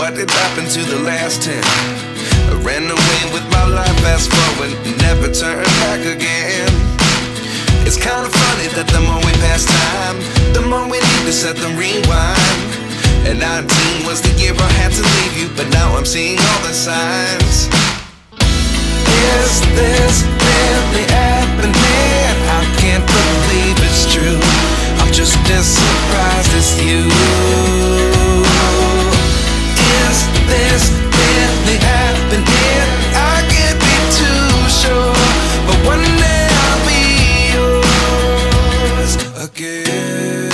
what did happen to the last 10? I ran away with my life, fast forward, never turn back again. It's kind of funny that the more we pass time, the more we need to set the rewind. And 19 was the year I had to leave you, but now I'm seeing all the signs. Is this really happening? I can't believe it's true. I'm just as surprised as you. Is this really happening? I can't be too sure, but one day I'll be yours again.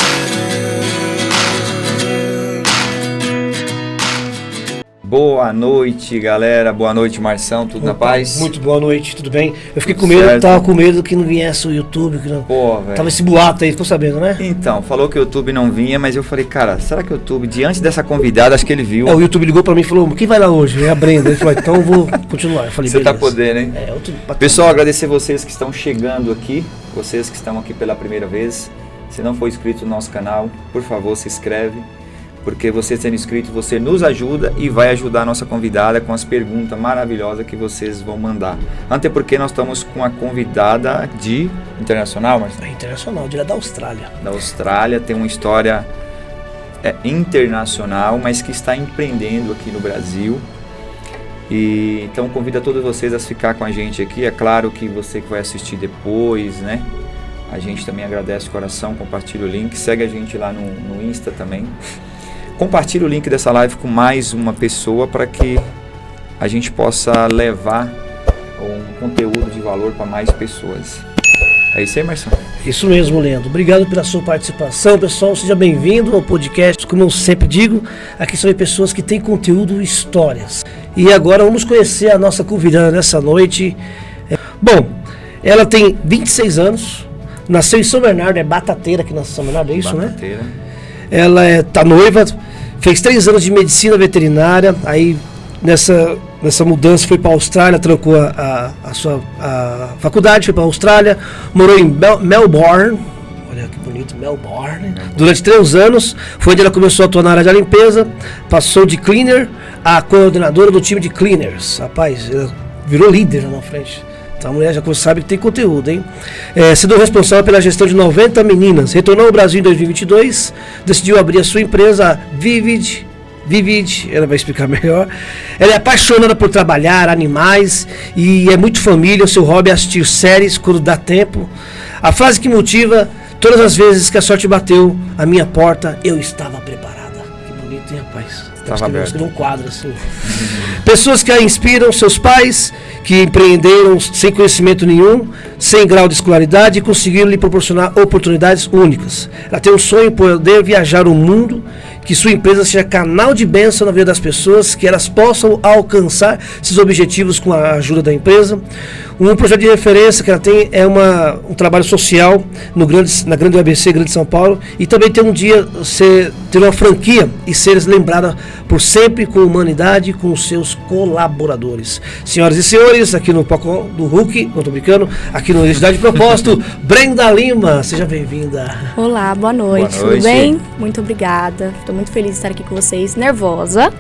Boa noite, galera. Boa noite, Marção. Tudo na paz? Muito boa noite, tudo bem? Eu fiquei com medo, tava com medo que não viesse o YouTube, que não... Pô, velho. Tava esse boato aí, ficou sabendo, né? Então, falou que o YouTube não vinha, mas eu falei, cara, será que o YouTube, diante dessa convidada, acho que ele viu. O YouTube ligou pra mim e falou, quem vai lá hoje? É a Brenda. Ele falou, então eu vou continuar. Eu falei, você beleza. Tá podendo, hein? Pessoal, agradecer vocês que estão chegando aqui, vocês que estão aqui pela primeira vez. Se não for inscrito no nosso canal, por favor, se inscreve. Porque você sendo inscrito, você nos ajuda e vai ajudar a nossa convidada com as perguntas maravilhosas que vocês vão mandar. Até porque nós estamos com a convidada de internacional, Marcelo? Internacional, direto da Austrália. Da Austrália, tem uma história internacional, mas que está empreendendo aqui no Brasil. E então convido a todos vocês a ficar com a gente aqui. É claro que você que vai assistir depois, né? A gente também agradece de coração, compartilha o link, segue a gente lá no Insta também. Compartilhe o link dessa live com mais uma pessoa para que a gente possa levar um conteúdo de valor para mais pessoas. É isso aí, Marcelo? Isso mesmo, Leandro. Obrigado pela sua participação, pessoal. Seja bem-vindo ao podcast. Como eu sempre digo, aqui são pessoas que têm conteúdo e histórias. E agora vamos conhecer a nossa convidada nessa noite. Bom, ela tem 26 anos, nasceu em São Bernardo, é batateira aqui na São Bernardo, é isso, batateira, né? Ela tá noiva, fez 3 anos de medicina veterinária, aí nessa mudança foi para a Austrália, trancou a sua faculdade, foi para a Austrália, morou em Melbourne, olha que bonito, Melbourne, durante 3 anos, foi onde ela começou a atuar na área da limpeza, passou de cleaner a coordenadora do time de cleaners, rapaz, ela virou líder lá na frente. Então a mulher já sabe que tem conteúdo, hein? Sendo responsável pela gestão de 90 meninas. Retornou ao Brasil em 2022, decidiu abrir a sua empresa, Vivid, ela vai explicar melhor. Ela é apaixonada por trabalhar, animais, e é muito família. O seu hobby é assistir séries quando dá tempo. A frase que motiva, todas as vezes que a sorte bateu à minha porta, eu estava preparada. Que bonito, hein, rapaz? Escrever um quadro assim. Pessoas que a inspiram, seus pais, que empreenderam sem conhecimento nenhum, sem grau de escolaridade e conseguiram lhe proporcionar oportunidades únicas. Ela tem um sonho em poder viajar o mundo, que sua empresa seja canal de bênção na vida das pessoas, que elas possam alcançar esses objetivos com a ajuda da empresa. Um projeto de referência que ela tem é um trabalho social na grande ABC, Grande São Paulo, e também ter um dia ter uma franquia e ser lembrada por sempre com humanidade com os seus colaboradores. Senhoras e senhores, aqui no Pocó do Hulk, não tô brincando, aqui no Identidade de Propósito, Brenda Lima, seja bem-vinda. Olá, boa noite, tudo bem? Muito obrigada, estou muito feliz de estar aqui com vocês, nervosa.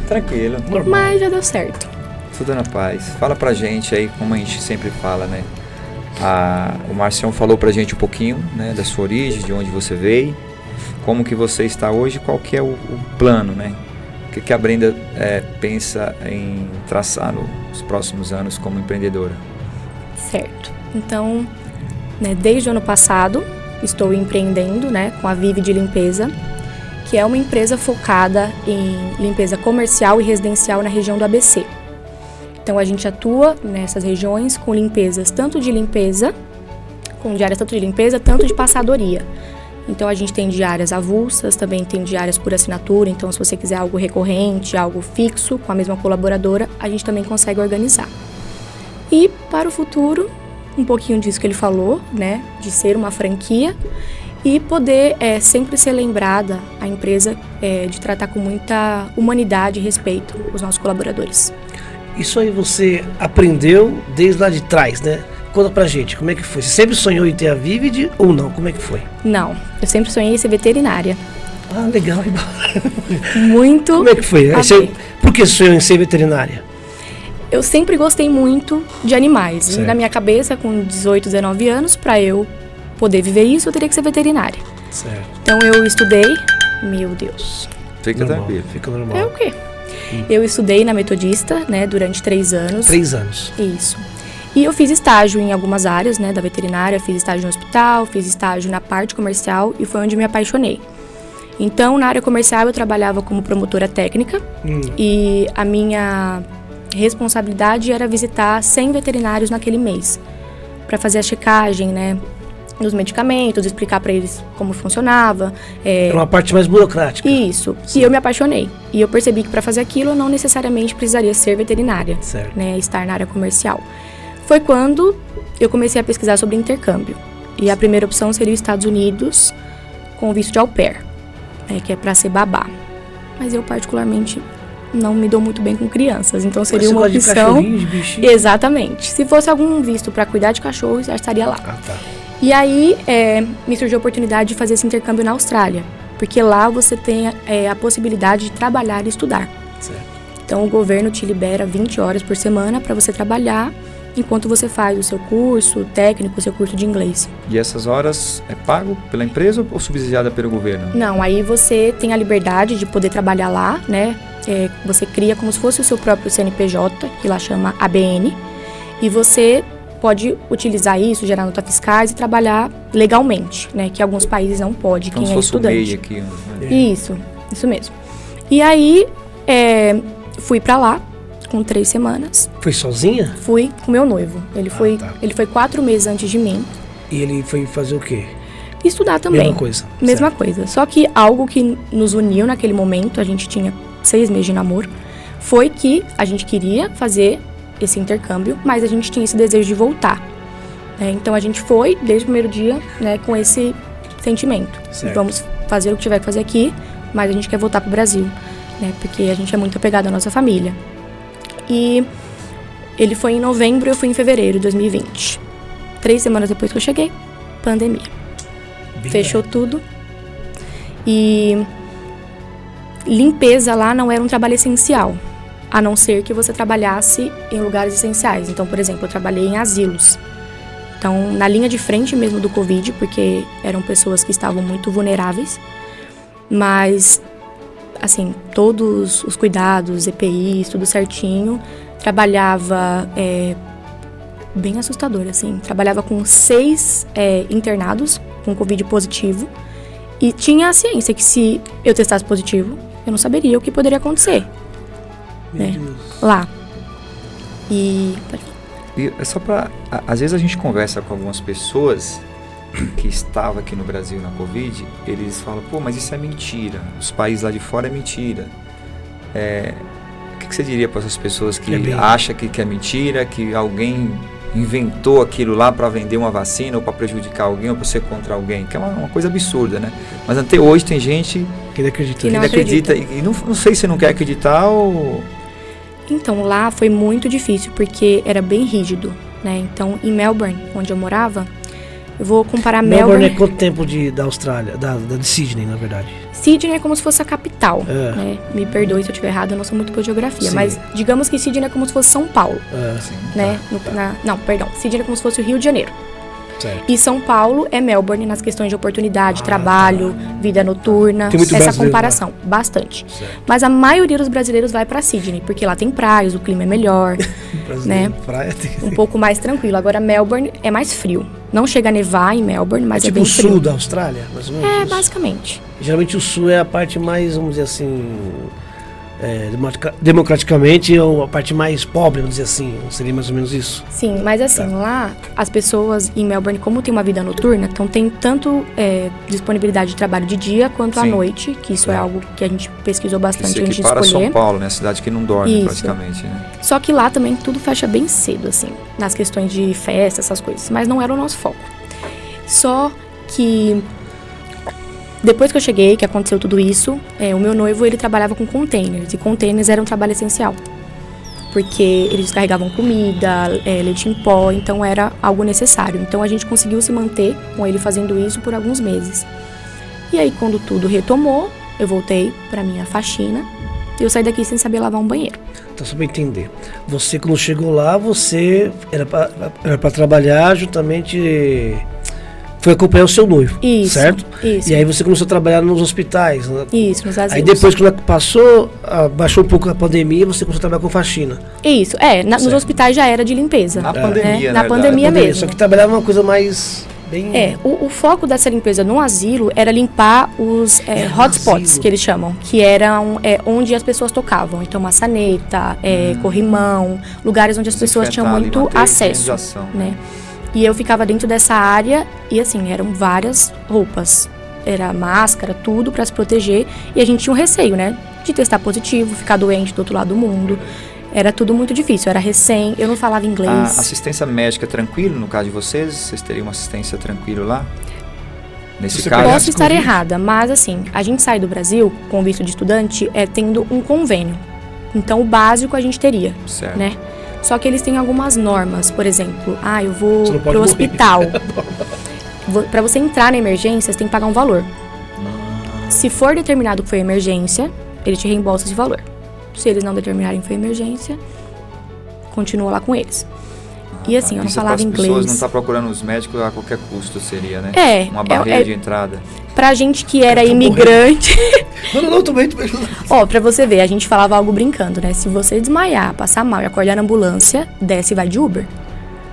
Tranquilo. Mas já deu certo. Tudo na paz. Fala pra gente aí, como a gente sempre fala, né? O Marcião falou pra gente um pouquinho, né, da sua origem, de onde você veio, como que você está hoje, qual que é o plano, né? O que a Brenda pensa em traçar nos próximos anos como empreendedora? Certo. Então, né, desde o ano passado, estou empreendendo, né, com a Vivid Limpeza, que é uma empresa focada em limpeza comercial e residencial na região do ABC. Então a gente atua nessas regiões com limpezas tanto de limpeza, com diárias tanto de limpeza, tanto de passadoria. Então a gente tem diárias avulsas, também tem diárias por assinatura, então se você quiser algo recorrente, algo fixo, com a mesma colaboradora, a gente também consegue organizar. E para o futuro, um pouquinho disso que ele falou, né, de ser uma franquia e poder sempre ser lembrada a empresa de tratar com muita humanidade e respeito os nossos colaboradores. Isso aí você aprendeu desde lá de trás, né? Conta pra gente, como é que foi? Você sempre sonhou em ter a Vivid ou não? Como é que foi? Não, eu sempre sonhei em ser veterinária. Ah, legal. Muito. Como é que foi? Aí amei. Por que sonhou em ser veterinária? Eu sempre gostei muito de animais. E Certo. na minha cabeça, com 18, 19 anos, para eu poder viver isso, eu teria que ser veterinária. Certo. Então eu estudei, meu Deus. Fica Normal, tranquilo. fica normal. É o quê? Eu estudei na Metodista, né, durante 3 anos. 3 anos. Isso. E eu fiz estágio em algumas áreas, né, da veterinária, fiz estágio no hospital, fiz estágio na parte comercial e foi onde me apaixonei. Então, na área comercial eu trabalhava como promotora técnica e a minha responsabilidade era visitar 100 veterinários naquele mês para fazer a checagem, né, dos medicamentos, explicar para eles como funcionava. Era uma parte mais burocrática. Isso. Sim. E eu me apaixonei. E eu percebi que para fazer aquilo eu não necessariamente precisaria ser veterinária, Certo. né, estar na área comercial. Foi quando eu comecei a pesquisar sobre intercâmbio. E a primeira opção seria os Estados Unidos com visto de au pair, né, que é para ser babá. Mas eu particularmente não me dou muito bem com crianças, então seria Mas uma você gosta de opção. cachorrinho, de bichinho? Exatamente. Se fosse algum visto para cuidar de cachorro, eu já estaria lá. Ah, tá. E aí me surgiu a oportunidade de fazer esse intercâmbio na Austrália, porque lá você tem a possibilidade de trabalhar e estudar. Certo. Então o governo te libera 20 horas por semana para você trabalhar enquanto você faz o seu curso técnico, o seu curso de inglês. E essas horas é pago pela empresa ou subsidiada pelo governo? Não, aí você tem a liberdade de poder trabalhar lá, né? Você cria como se fosse o seu próprio CNPJ, que lá chama ABN, e você pode utilizar isso, gerar notas fiscais e trabalhar legalmente, né? Que alguns países não pode, Como quem se é fosse estudante. o MEI aqui. Né? Isso mesmo. E aí, fui pra lá com 3 semanas. Foi sozinha? Fui com meu noivo. Ele foi tá. 4 meses antes de mim. E ele foi fazer o quê? Estudar também. Mesma coisa. Mesma Certo. coisa. Só que algo que nos uniu naquele momento, a gente tinha 6 meses de namoro, foi que a gente queria fazer esse intercâmbio, mas a gente tinha esse desejo de voltar. Né? Então a gente foi, desde o primeiro dia, né, com esse sentimento. Certo. Vamos fazer o que tiver que fazer aqui, mas a gente quer voltar pro Brasil, né? Porque a gente é muito apegado à nossa família. E ele foi em novembro e eu fui em fevereiro de 2020. 3 semanas depois que eu cheguei, pandemia. Bem Fechou tudo. E limpeza lá não era um trabalho essencial, a não ser que você trabalhasse em lugares essenciais. Então, por exemplo, eu trabalhei em asilos. Então, na linha de frente mesmo do Covid, porque eram pessoas que estavam muito vulneráveis. Mas, assim, todos os cuidados, EPIs, tudo certinho. Trabalhava, bem assustador, assim. Trabalhava com 6 internados com Covid positivo. E tinha a ciência que se eu testasse positivo, eu não saberia o que poderia acontecer. Meu né? Deus. Lá. E E é só para... Às vezes a gente conversa com algumas pessoas que estavam aqui no Brasil na Covid, eles falam, pô, mas isso é mentira. Os países lá de fora é mentira. O que você diria para essas pessoas que acham que é mentira, que alguém inventou aquilo lá para vender uma vacina ou para prejudicar alguém ou para ser contra alguém? Que é uma coisa absurda, né? Mas até hoje tem gente Que não acredita. Que que não ainda acredita. E não sei se não quer acreditar ou... então lá foi muito difícil porque era bem rígido, né? Então em Melbourne, onde eu morava, eu vou comparar Melbourne é Melbourne. quanto tempo da Austrália? De Sydney, na verdade. Sydney é como se fosse a capital, É. né? Me perdoe se eu estiver errado, eu não sou muito boa de geografia, Sim. mas digamos que Sydney é como se fosse São Paulo, Assim, né? Não, perdão, Sydney é como se fosse o Rio de Janeiro. Certo. E São Paulo é Melbourne nas questões de oportunidade, trabalho, vida noturna, Tem muito essa brasileiro comparação, bastante. Certo. Mas a maioria dos brasileiros vai para Sydney, porque lá tem praias, o clima é melhor, Brasileiro, né? praia tem... um pouco mais tranquilo. Agora Melbourne é mais frio. Não chega a nevar em Melbourne, mas é, tipo bem o sul frio. da Austrália, mais ou menos. É, isso. basicamente. Geralmente o sul é a parte mais, vamos dizer assim, democraticamente, ou a parte mais pobre, vamos dizer assim. Seria mais ou menos isso. Sim, mas assim, lá as pessoas em Melbourne, como tem uma vida noturna, então tem tanto disponibilidade de trabalho de dia quanto à Sim. noite, que isso é algo que a gente pesquisou que bastante se antes de equipara a escolher. São Paulo, né? A cidade que não dorme Isso. praticamente, né? Só que lá também tudo fecha bem cedo, assim, nas questões de festa, essas coisas. Mas não era o nosso foco. Só que depois que eu cheguei, que aconteceu tudo isso, o meu noivo, ele trabalhava com containers. E containers era um trabalho essencial. Porque eles descarregavam comida, leite em pó, então era algo necessário. Então a gente conseguiu se manter com ele fazendo isso por alguns meses. E aí, quando tudo retomou, eu voltei pra minha faxina e eu saí daqui sem saber lavar um banheiro. Então, só para entender, você quando chegou lá, você era para trabalhar juntamente, foi acompanhar o seu noivo, Isso, certo? isso. E aí você começou a trabalhar nos hospitais, né? Isso, nos asilos. Aí depois, quando baixou um pouco a pandemia, você começou a trabalhar com faxina. Isso, nos Certo. hospitais já era de limpeza. Na pandemia, Na né, pandemia Pandemia, mesmo. Só que trabalhava uma coisa mais bem... O foco dessa limpeza no asilo era limpar os hotspots, asilo. que eles chamam, que eram onde as pessoas tocavam. Então, maçaneta, corrimão, lugares onde as pessoas tinham Desinfetar ali, muito manter a acesso, higienização, né? E eu ficava dentro dessa área e, assim, eram várias roupas. Era máscara, tudo para se proteger. E a gente tinha um receio, né? De testar positivo, ficar doente do outro lado do mundo. Era tudo muito difícil, era recém, eu não falava inglês. A assistência médica tranquilo, no caso de vocês? Vocês teriam uma assistência tranquilo lá? Nesse Você caso? Posso estar Covid? errada, mas assim, a gente sai do Brasil com visto de estudante tendo um convênio. Então, o básico a gente teria, Certo. né? Só que eles têm algumas normas, por exemplo, eu vou Você não pode pro morrer. hospital. Para você entrar na emergência, você tem que pagar um valor. Se for determinado que foi emergência, ele te reembolsa esse valor. Se eles não determinarem que foi emergência, continua lá com eles. E assim, eu não Isso é falava para as pessoas não inglês. estar procurando os médicos a qualquer custo, seria, né? Uma É, barreira de entrada. Pra gente que era Eu tô imigrante... Não, também. Ó, pra você ver, a gente falava algo brincando, né? Se você desmaiar, passar mal e acordar na ambulância, desce e vai de Uber.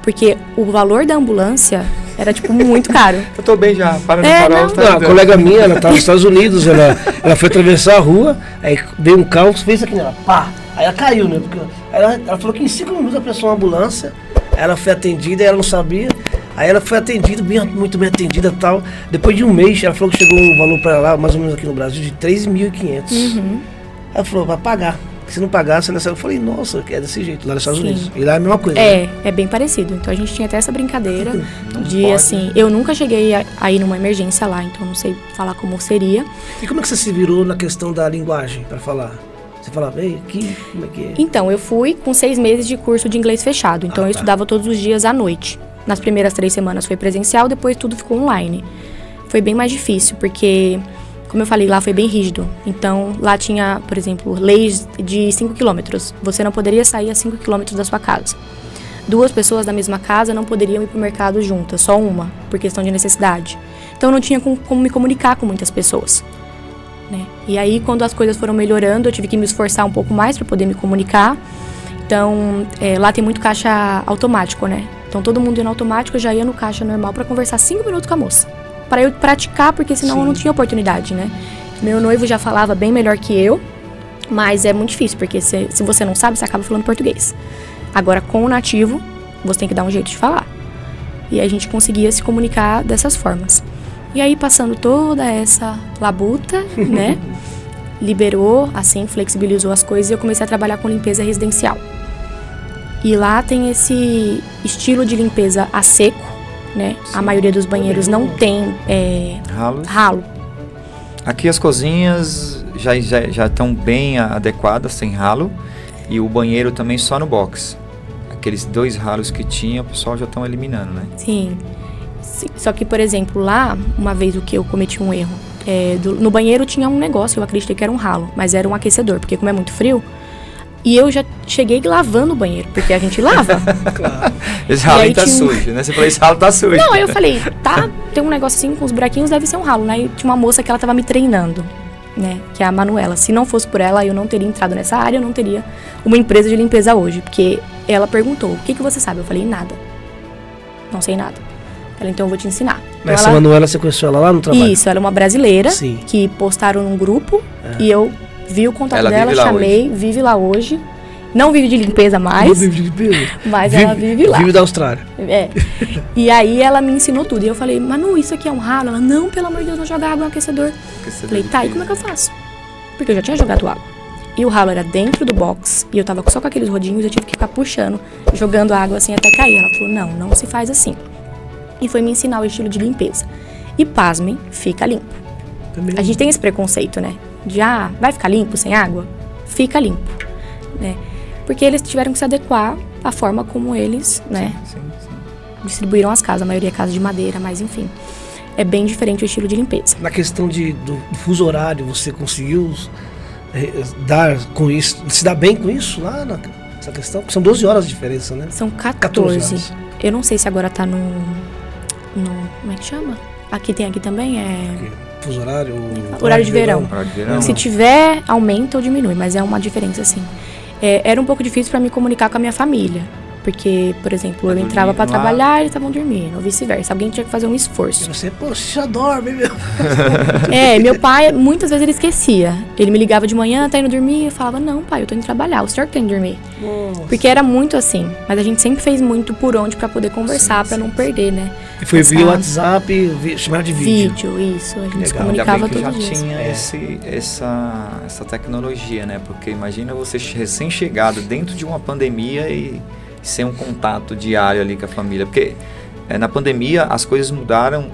Porque o valor da ambulância era, tipo, muito caro. Eu tô bem já, para no É, farol. não. Tá Não, a colega minha, ela tava nos Estados Unidos, ela foi atravessar a rua, aí veio um carro, fez aqui nela, pá! Aí ela caiu, né? Porque ela falou que em 5 minutos apressou uma ambulância, aí ela foi atendida, e ela não sabia, aí ela foi atendida, muito bem atendida e tal. Depois de um mês, ela falou que chegou um valor pra ela, mais ou menos aqui no Brasil, de 3.500. Aí ela falou, vai pagar. Se não pagasse, eu falei, nossa, é desse jeito, lá nos Estados Sim. Unidos. E lá é a mesma coisa. Né? É bem parecido. Então a gente tinha até essa brincadeira de, pode. assim, eu nunca cheguei a ir numa emergência lá, então não sei falar como seria. E como é que você se virou na questão da linguagem pra falar? Você falava, ei, aqui, como é que é? Então, eu fui com 6 meses de curso de inglês fechado. Então, eu estudava todos os dias à noite. Nas primeiras 3 semanas foi presencial, depois tudo ficou online. Foi bem mais difícil, porque, como eu falei, lá foi bem rígido. Então, lá tinha, por exemplo, leis de 5 quilômetros. Você não poderia sair a 5 quilômetros da sua casa. 2 pessoas da mesma casa não poderiam ir para o mercado juntas, só uma, por questão de necessidade. Então, eu não tinha como me comunicar com muitas pessoas. Né? E aí, quando as coisas foram melhorando, eu tive que me esforçar um pouco mais para poder me comunicar. Então, lá tem muito caixa automático, né? Então, todo mundo ia no automático, eu já ia no caixa normal para conversar 5 minutos com a moça. Para eu praticar, porque senão eu não tinha oportunidade, né? Meu noivo já falava bem melhor que eu, mas é muito difícil, porque se você não sabe, você acaba falando português. Agora, com o nativo, você tem que dar um jeito de falar. E a gente conseguia se comunicar dessas formas. E aí, passando toda essa labuta, né? Liberou, assim, flexibilizou as coisas e eu comecei a trabalhar com limpeza residencial. E lá tem esse estilo de limpeza a seco, né? A maioria dos banheiros não tem ralo. Aqui as cozinhas já estão bem adequadas, sem ralo. E o banheiro também só no box. Aqueles 2 ralos que tinha, o pessoal já estão eliminando, né? Sim. Só que, por exemplo, lá, uma vez o que eu cometi um erro. No banheiro tinha um negócio, eu acreditei que era um ralo, mas era um aquecedor, porque como é muito frio. E eu já cheguei lavando o banheiro, porque a gente lava. Claro. Esse ralo aí aí tá tinha sujo, né? Você falou, esse ralo tá sujo. Não, aí eu falei, tem um negócio assim com os buraquinhos, deve ser um ralo, né? E tinha uma moça que ela tava me treinando, né? Que é a Manuela. Se não fosse por ela, eu não teria entrado nessa área, eu não teria uma empresa de limpeza hoje. Porque ela perguntou, o que você sabe? Eu falei, nada. Não sei nada. Ela, então eu vou te ensinar. Então, Mas essa Manuela, você conheceu ela lá no trabalho? Isso, ela é uma brasileira. Sim. Que postaram num grupo e eu vi o contato Ela dela, vive lá chamei, vive lá hoje. Não vive de limpeza Não mais, vive de limpeza. mas ela vive lá. Vive da Austrália. E aí ela me ensinou tudo. E eu falei, Manu, isso aqui é um ralo? Ela, não, pelo amor de Deus, não joga água no aquecedor. Falei, tá, e como é que eu faço? Porque eu já tinha jogado água. E o ralo era dentro do box, e eu tava só com aqueles rodinhos, eu tive que ficar puxando, jogando água assim até cair. Ela falou, não se faz assim. E foi me ensinar o estilo de limpeza. E pasmem, fica limpo. Também. A gente tem esse preconceito, né? De, vai ficar limpo sem água? Fica limpo, né? Porque eles tiveram que se adequar à forma como eles, né? Sim. Distribuíram as casas, a maioria é casa de madeira, mas enfim. é bem diferente o estilo de limpeza. Na questão do fuso horário, você conseguiu dar com isso, se dar bem com isso lá nessa questão? São 12 horas de diferença, né? São 14 14. horas. Eu não sei se agora tá no como é que chama? Aqui também, Fuso horário? Horário de verão. Horário de verão. Se tiver, aumenta ou diminui, mas é uma diferença assim. Era um pouco difícil para me comunicar com a minha família. Porque, por exemplo, eu entrava para trabalhar e eles estavam dormindo, ou vice-versa. Alguém tinha que fazer um esforço. E você, você já dorme, meu. Meu pai, muitas vezes ele esquecia. Ele me ligava de manhã, tá indo dormir, eu falava, não, pai, eu tô indo trabalhar, o senhor que tá indo dormir. Nossa. Porque era muito assim. Mas a gente sempre fez muito por onde para poder conversar, para não perder, né? E foi via WhatsApp, chamada de vídeo. Isso. A gente se Legal. Ainda comunicava bem que já todos os dias. tinha essa tecnologia, né? Porque imagina você recém-chegado dentro de uma pandemia e sem um contato diário ali com a família. Porque na pandemia as coisas mudaram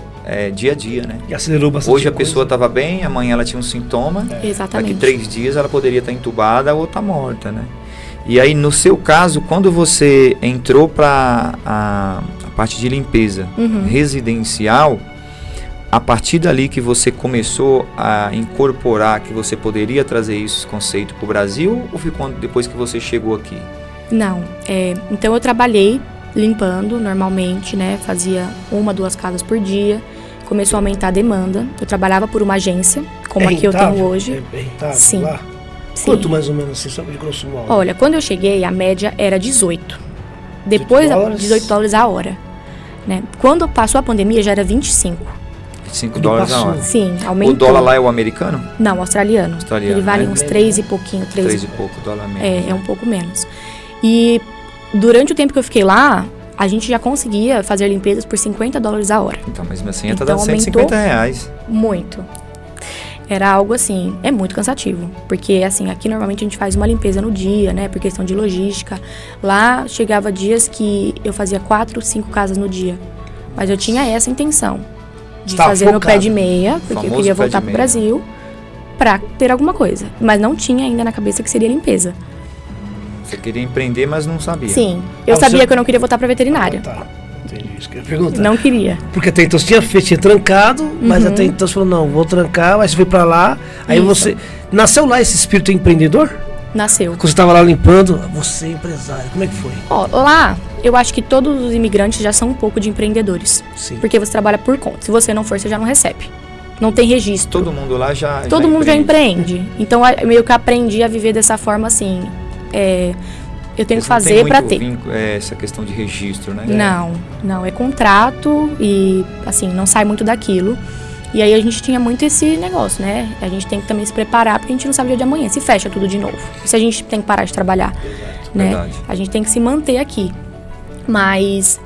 dia a dia, né? E acelerou bastante. Hoje a pessoa estava bem, amanhã ela tinha um sintoma. Exatamente. Daqui 3 dias ela poderia estar entubada ou estar morta, né? E aí, no seu caso, quando você entrou para a parte de limpeza residencial, a partir dali que você começou a incorporar que você poderia trazer esse conceito para o Brasil, ou foi depois que você chegou aqui? Não. Então eu trabalhei limpando normalmente, né? Fazia 1, 2 casas por dia. Começou a aumentar a demanda. Eu trabalhava por uma agência, como aqui eu tenho hoje. É rentável? Sim. Lá? Sim. Quanto mais ou menos assim, só de grosso modo? Olha, quando eu cheguei, a média era 18. Depois, $18 a hora. Né? Quando passou a pandemia, já era 25. $25 a hora. Sim, aumentou. O dólar lá é o americano? Não, australiano. Ele vale né? uns 3 e pouquinho. 3 e pouco dólar menos. É um pouco menos. E durante o tempo que eu fiquei lá, a gente já conseguia fazer limpezas por $50 a hora. Então, mesmo assim, Então, tá dando R$150. Muito. Era algo assim, é muito cansativo. Porque, assim, aqui normalmente a gente faz uma limpeza no dia, né? Por questão de logística. Lá, chegava dias que eu fazia 4, 5 casas no dia. Mas eu tinha essa intenção. De fazer meu pé de meia, porque eu queria voltar pro Brasil pra ter alguma coisa. Mas não tinha ainda na cabeça que seria limpeza. Você queria empreender, mas não sabia. Sim. Eu sabia que eu não queria voltar pra veterinária. Tá. Entendi isso que eu ia perguntar. Não queria. Porque até então você tinha trancado, mas até então você falou, não, vou trancar, mas você foi pra lá. Aí você... Nasceu lá esse espírito empreendedor? Nasceu. Quando você estava lá limpando, você é empresário. Como é que foi? Lá, eu acho que todos os imigrantes já são um pouco de empreendedores. Sim. Porque você trabalha por conta. Se você não for, você já não recebe. Não tem registro. Todo mundo lá Todo mundo já empreende. Então, eu meio que aprendi a viver dessa forma assim. Eu tenho que fazer para ter. Essa questão de registro, né? Não. É contrato e, assim, não sai muito daquilo. E aí a gente tinha muito esse negócio, né? A gente tem que também se preparar, porque a gente não sabe o dia de amanhã. Se fecha tudo de novo. E se a gente tem que parar de trabalhar, né? Verdade. A gente tem que se manter aqui. Mas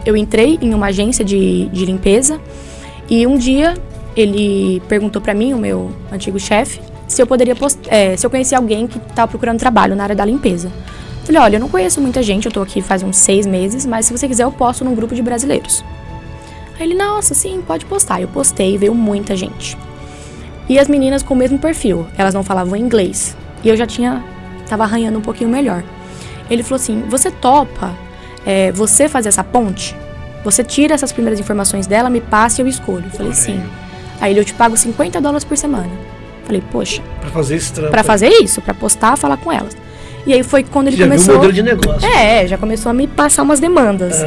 eu entrei em uma agência de limpeza e um dia ele perguntou para mim, o meu antigo chefe, se eu poderia se eu conhecia alguém que estava procurando trabalho na área da limpeza. Falei, olha, eu não conheço muita gente, eu tô aqui faz uns 6 meses, mas se você quiser eu posto num grupo de brasileiros. Aí ele, nossa, sim, pode postar. Eu postei, veio muita gente. E as meninas com o mesmo perfil, elas não falavam inglês. E eu já tava arranhando um pouquinho melhor. Ele falou assim, você topa você fazer essa ponte? Você tira essas primeiras informações dela, me passa e eu escolho. Eu falei, sim. Aí eu te pago $50 por semana. Falei, poxa. Pra fazer esse trampo. Pra fazer isso, pra postar, falar com elas. E aí foi quando ele já começou... viu o modelo de negócio. Já começou a me passar umas demandas.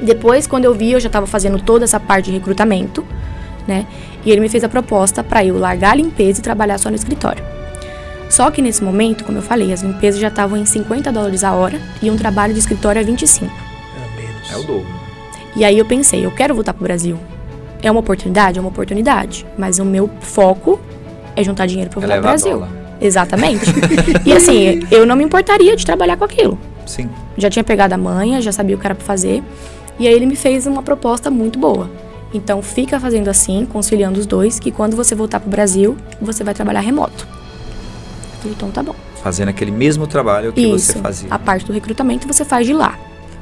Depois, quando eu vi, eu já estava fazendo toda essa parte de recrutamento, né? E ele me fez a proposta para eu largar a limpeza e trabalhar só no escritório. Só que nesse momento, como eu falei, as limpezas já estavam em $50 a hora e um trabalho de escritório é 25. É o dobro. E aí eu pensei, eu quero voltar pro Brasil. É uma oportunidade? É uma oportunidade. Mas o meu foco é juntar dinheiro para voltar pro Brasil. Dólar. Exatamente. E assim, eu não me importaria de trabalhar com aquilo. Sim. Já tinha pegado a manha, já sabia o que era para fazer. E aí ele me fez uma proposta muito boa. Então fica fazendo assim, conciliando os dois, que quando você voltar pro Brasil, você vai trabalhar remoto. Então tá bom. Fazendo aquele mesmo trabalho que você fazia. A parte do recrutamento você faz de lá.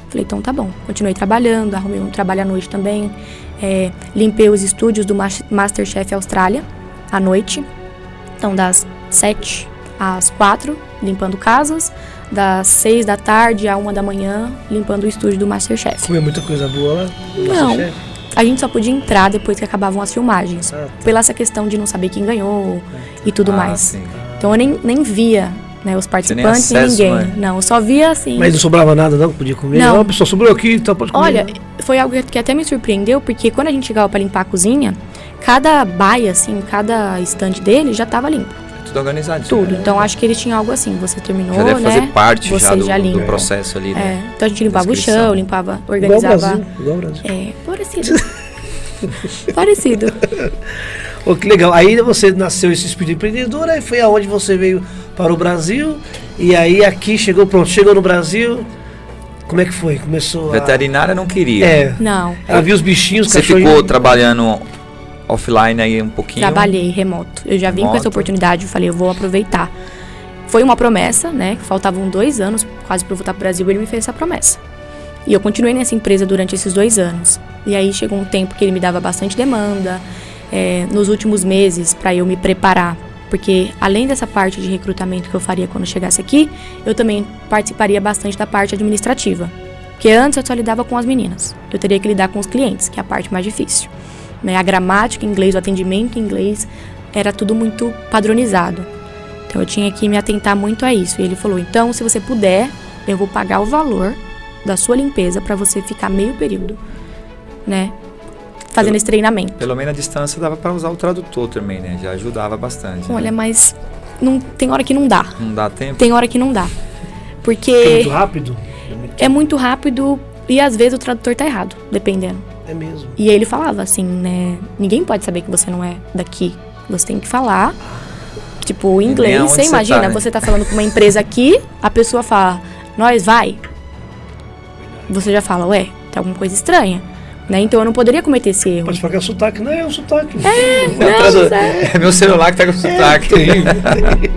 Falei, então tá bom. Continuei trabalhando, arrumei um trabalho à noite também. Limpei os estúdios do Masterchef Austrália à noite. Então das 7 às 4, limpando casas. Das 6 da tarde à 1 da manhã, limpando o estúdio do Masterchef. Comeu muita coisa boa lá? Não. a gente só podia entrar depois que acabavam as filmagens. Pela essa questão de não saber quem ganhou e tudo mais. Sim. Então eu nem via, né, os participantes Você nem e ninguém. acesso, né? Não, eu só via assim. Mas não sobrava nada, não? Podia comer? Não. A pessoa sobrou aqui, então pode comer. Olha, foi algo que até me surpreendeu, porque quando a gente chegava pra limpar a cozinha, cada baia, assim, cada estande dele já tava limpo. Tudo organizado. Tudo. Então acho que eles tinham algo assim, você terminou, Já deve né? fazer parte você já do limpa. processo ali, né? Então a gente limpava o Descrição. chão, limpava, Igual o organizava. Brasil. Igual o Brasil. Parecido. Parecido. Pô, que legal. Aí você nasceu esse espírito empreendedor, aí foi aonde você veio para o Brasil, e aí aqui chegou no Brasil, como é que foi? Começou a... Veterinária não queria. Não. Ela viu os bichinhos, os Você cachorrinhos. ficou trabalhando offline aí um pouquinho? Trabalhei remoto. Eu já vim com essa Remoto. oportunidade, eu falei, eu vou aproveitar. Foi uma promessa, né? Que faltavam 2 anos quase para eu voltar para o Brasil, ele me fez essa promessa. E eu continuei nessa empresa durante esses 2 anos. E aí chegou um tempo que ele me dava bastante demanda, nos últimos meses, para eu me preparar. Porque além dessa parte de recrutamento que eu faria quando chegasse aqui, eu também participaria bastante da parte administrativa. Porque antes eu só lidava com as meninas. Eu teria que lidar com os clientes, que é a parte mais difícil. Né? A gramática em inglês, o atendimento em inglês, era tudo muito padronizado. Então eu tinha que me atentar muito a isso. E ele falou, então se você puder, eu vou pagar o valor da sua limpeza para você ficar meio período, né? Fazendo esse treinamento. Pelo menos a distância dava para usar o tradutor também, né? Já ajudava bastante. Olha, né? mas tem hora que não dá. Não dá tempo? Tem hora que não dá. É Porque muito rápido? é muito rápido e às vezes o tradutor tá errado, dependendo. É mesmo. E aí ele falava assim, né? Ninguém pode saber que você não é daqui. Você tem que falar, tipo, em nem inglês. aonde Você você imagina, tá, né? você tá falando com uma empresa aqui, a pessoa fala, nós vai. Você já fala, ué, tem alguma coisa estranha. Né? Então eu não poderia cometer esse erro. Pode falar que é sotaque. Não, é o sotaque. Não, É meu celular que tá com sotaque.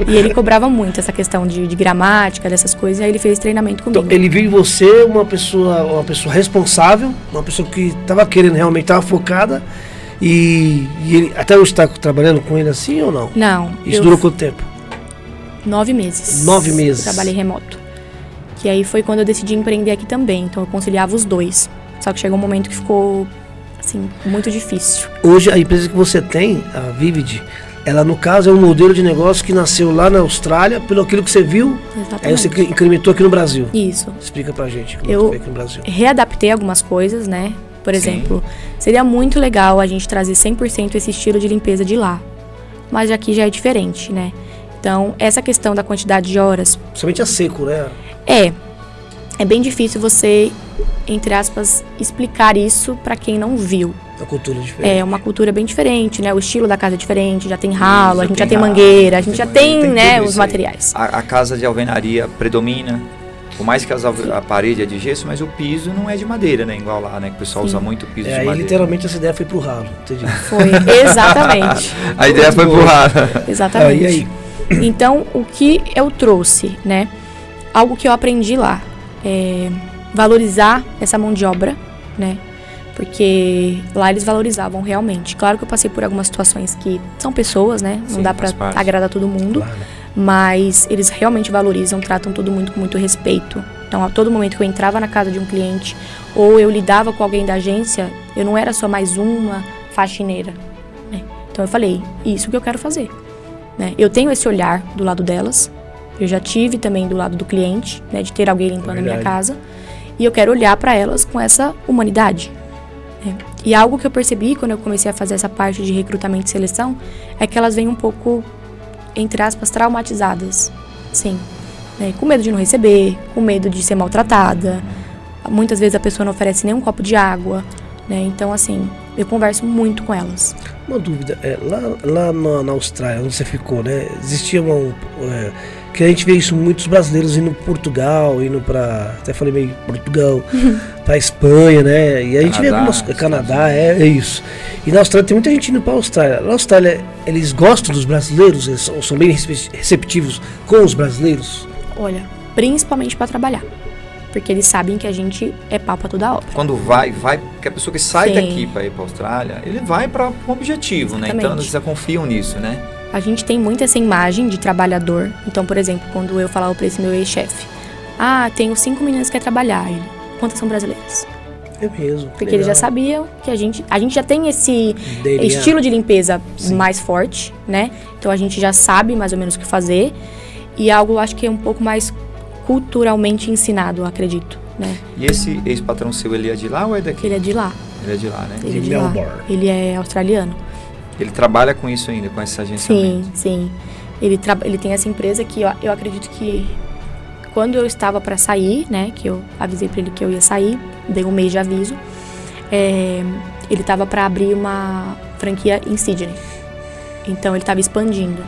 E ele cobrava muito essa questão de gramática, dessas coisas, e aí ele fez treinamento comigo. Então, ele viu em você uma pessoa responsável, uma pessoa que estava querendo realmente, estava focada, e ele até hoje está trabalhando com ele assim ou não? Não. Isso durou quanto tempo? 9 meses. 9 meses. Trabalhei remoto. Que aí foi quando eu decidi empreender aqui também, então eu conciliava os dois. Só que chegou um momento que ficou, assim, muito difícil. Hoje a empresa que você tem, a Vivid, ela no caso é um modelo de negócio que nasceu lá na Austrália, pelo aquilo que você viu, Exatamente. aí você incrementou aqui no Brasil. Isso. Explica pra gente como Eu- que foi aqui no Brasil. Readaptei algumas coisas, né? Por exemplo, seria muito legal a gente trazer 100% esse estilo de limpeza de lá. Mas aqui já é diferente, né? Então, essa questão da quantidade de horas Somente a seco, né? é bem difícil você, entre aspas, explicar isso pra quem não viu. A cultura é diferente. É uma cultura bem diferente, né? O estilo da casa é diferente, já tem ralo, a gente já tem ralo, mangueira, a gente já tem, tem né, tudo os isso aí. materiais. A casa de alvenaria predomina. Por mais que a parede é de gesso, mas o piso não é de madeira, né? Igual lá, né? Que o pessoal usa muito piso de Aí madeira. literalmente essa ideia foi pro ralo, entendi. Foi, exatamente. A ideia foi empurrar. Exatamente. E aí? Então, o que eu trouxe, né? Algo que eu aprendi lá é valorizar essa mão de obra, né? Porque lá eles valorizavam realmente. Claro que eu passei por algumas situações que são pessoas, né? Não Sim, dá faz pra parte. agradar todo mundo. Claro. Mas eles realmente valorizam, tratam todo mundo com muito respeito. Então, a todo momento que eu entrava na casa de um cliente ou eu lidava com alguém da agência, eu não era só mais uma faxineira, né? Então eu falei, isso que eu quero fazer, né? Eu tenho esse olhar do lado delas, eu já tive também do lado do cliente, né, de ter alguém limpando a minha Verdade. casa, e eu quero olhar para elas com essa humanidade, né? E algo que eu percebi quando eu comecei a fazer essa parte de recrutamento e seleção é que elas vêm um pouco, entre aspas, traumatizadas, sim, né? Com medo de não receber, com medo de ser maltratada. Muitas vezes a pessoa não oferece nem um copo de água, né? Então, assim, eu converso muito com elas. Uma dúvida, lá na Austrália, onde você ficou, né? Existia que a gente vê isso, muitos brasileiros indo para Portugal, indo para, até falei meio Portugal, para Espanha, né? E a gente vê Canadá, algumas, Canadá, é isso. E na Austrália tem muita gente indo para a Austrália. Na Austrália, eles gostam dos brasileiros, eles são bem receptivos com os brasileiros. Olha, principalmente para trabalhar, porque eles sabem que a gente é pau pra toda obra. Quando vai, porque a pessoa que sai Sim. daqui para ir para a Austrália, ele vai para um objetivo, né? Então Exatamente. eles já confiam nisso, né? A gente tem muito essa imagem de trabalhador. Então, por exemplo, quando eu falava pra esse meu ex-chefe, tenho 5 meninas que querem trabalhar. Ele, quantas são brasileiras? É mesmo. Porque eles já sabiam que a gente já tem esse DNA. estilo de limpeza Sim. mais forte, né? Então a gente já sabe mais ou menos o que fazer. E algo, acho que é um pouco mais culturalmente ensinado, eu acredito, né? E esse ex-patrão seu, ele é de lá ou é daqui? Ele é de lá. Ele é de lá, né? Ele é De de lá. Melbourne. Ele é australiano. Ele trabalha com isso ainda, com essa agência? Sim. Ele tem essa empresa que eu acredito que quando eu estava para sair, né, que eu avisei para ele que eu ia sair, dei um mês de aviso, ele estava para abrir uma franquia em Sydney. Então ele estava expandindo.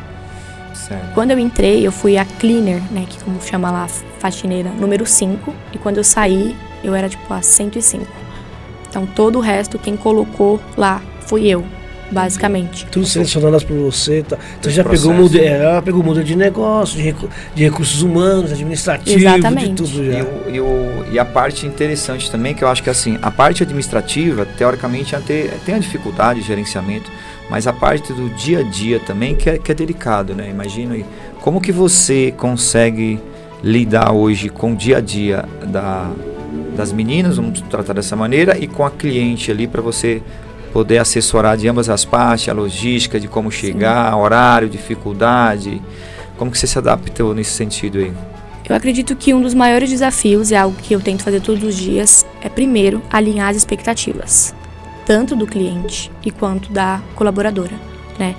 Certo. Quando eu entrei, eu fui a cleaner, né, que como chama lá, faxineira, número 5, e quando eu saí, eu era tipo a 105. Então todo o resto, quem colocou lá, fui eu, basicamente. Tudo selecionadas por você, tá? Então Esse já pegou processo. ela pegou modelo de negócio, de recursos humanos, administrativo, Exatamente. de tudo já. E a parte interessante também, que eu acho que assim, a parte administrativa, teoricamente, tem a dificuldade de gerenciamento, mas a parte do dia a dia também, que é delicado, né? Imagina aí, como que você consegue lidar hoje com o dia a dia das meninas, vamos tratar dessa maneira, e com a cliente ali para você poder assessorar de ambas as partes, a logística de como chegar, horário, dificuldade, como que você se adaptou nesse sentido aí? Eu acredito que um dos maiores desafios, é algo que eu tento fazer todos os dias, é primeiro alinhar as expectativas, tanto do cliente e quanto da colaboradora, né?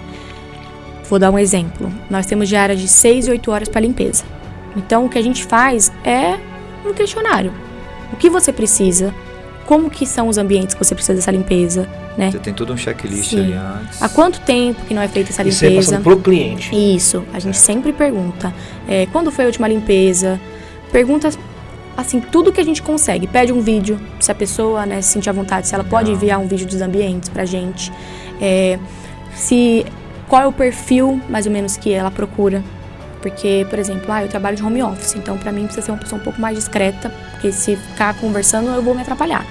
Vou dar um exemplo. Nós temos diárias de 6 e 8 horas para limpeza. Então, o que a gente faz é um questionário. O que você precisa? Como que são os ambientes que você precisa dessa limpeza, né? Você tem todo um checklist Sim. ali antes. Há quanto tempo que não é feita essa Isso é limpeza? passando pro cliente. Isso, a gente sempre pergunta. Quando foi a última limpeza? Pergunta, assim, tudo que a gente consegue. Pede um vídeo, se a pessoa, né, se sentir à vontade, se ela pode enviar um vídeo dos ambientes pra gente. Qual é o perfil, mais ou menos, que ela procura. Porque, por exemplo, eu trabalho de home office, então pra mim precisa ser uma pessoa um pouco mais discreta, porque se ficar conversando eu vou me atrapalhar.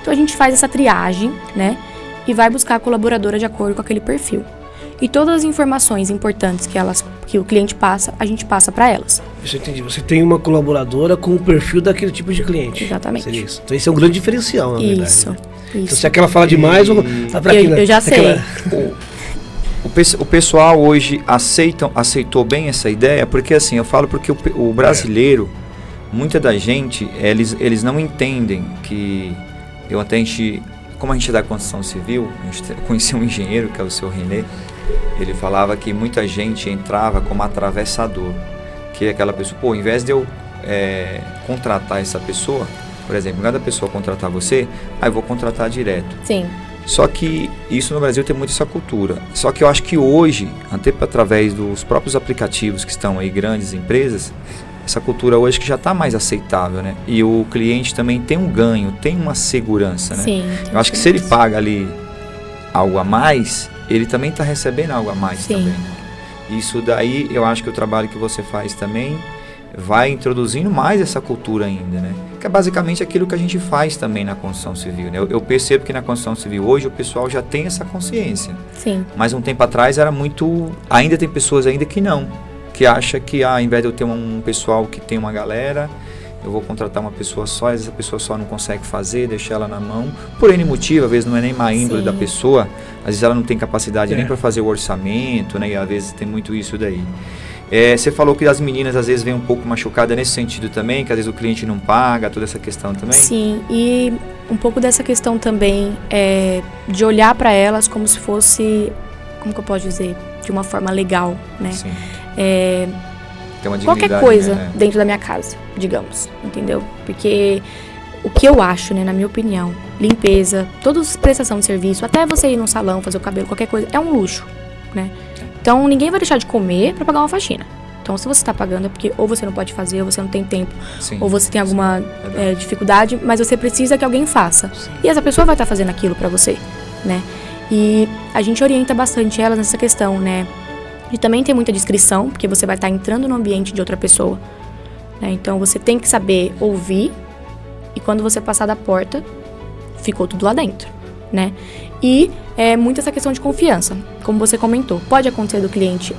Então a gente faz essa triagem, né, e vai buscar a colaboradora de acordo com aquele perfil. E todas as informações importantes que o cliente passa, a gente passa para elas. Isso eu entendi. Você tem uma colaboradora com o perfil daquele tipo de cliente. Exatamente. Seria isso. Então esse é um grande diferencial, na verdade. Isso, Né? isso. Então se aquela fala demais, vai pra aquilo. Eu já sei. O pessoal hoje aceitou bem essa ideia, porque assim, eu falo porque o brasileiro, muita da gente, eles não entendem que como a gente é da construção civil, eu conheci um engenheiro, que é o seu René, ele falava que muita gente entrava como atravessador, que é aquela pessoa, ao invés de eu contratar essa pessoa, por exemplo, em vez da pessoa contratar você, eu vou contratar direto. Sim. Só que isso no Brasil tem muito essa cultura. Só que eu acho que hoje, até através dos próprios aplicativos que estão aí, grandes empresas, essa cultura hoje que já está mais aceitável, né? E o cliente também tem um ganho, tem uma segurança, né? Sim. Eu acho que se ele paga ali algo a mais, ele também está recebendo algo a mais. Sim. Também. Isso daí, eu acho que o trabalho que você faz também vai introduzindo mais essa cultura ainda, né? Que é basicamente aquilo que a gente faz também na construção civil, né? Eu percebo que na construção civil hoje o pessoal já tem essa consciência. Sim. Mas um tempo atrás era muito... Ainda tem pessoas ainda que não. Que acha que, ao invés de eu ter um pessoal que tem uma galera, eu vou contratar uma pessoa só, às vezes a pessoa só não consegue fazer, deixar ela na mão. Por N motivo, às vezes não é nem má índole da pessoa, às vezes ela não tem capacidade nem para fazer o orçamento, né? E às vezes tem muito isso daí. Você falou que as meninas às vezes vêm um pouco machucadas nesse sentido também, que às vezes o cliente não paga, toda essa questão também? Sim, e um pouco dessa questão também de olhar para elas como se fosse, como que eu posso dizer, de uma forma legal, né? Sim. Tem uma qualquer coisa, né, dentro da minha casa, digamos, entendeu? Porque o que eu acho, né, na minha opinião, limpeza, toda prestação de serviço, até você ir num salão, fazer o cabelo, qualquer coisa, é um luxo, né? Então, ninguém vai deixar de comer para pagar uma faxina. Então, se você está pagando é porque ou você não pode fazer, ou você não tem tempo, Sim. ou você tem alguma dificuldade, mas você precisa que alguém faça. Sim. E essa pessoa vai estar fazendo aquilo para você, né? E a gente orienta bastante elas nessa questão, né? E também tem muita discrição, porque você vai estar entrando no ambiente de outra pessoa, né? Então, você tem que saber ouvir, e quando você passar da porta, ficou tudo lá dentro, né? E muito essa questão de confiança, como você comentou. Pode acontecer do cliente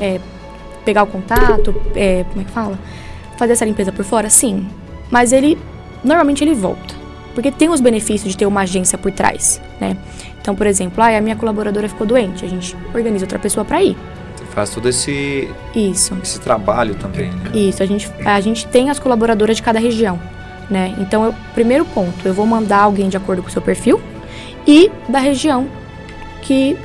pegar o contato, como é que fala? Fazer essa limpeza por fora? Sim. Mas normalmente ele volta, Porque tem os benefícios de ter uma agência por trás, né? Então, por exemplo, a minha colaboradora ficou doente, a gente organiza outra pessoa para ir. Você faz todo esse trabalho também, né? Isso, a gente tem as colaboradoras de cada região, né? Então, primeiro ponto, eu vou mandar alguém de acordo com o seu perfil e da região que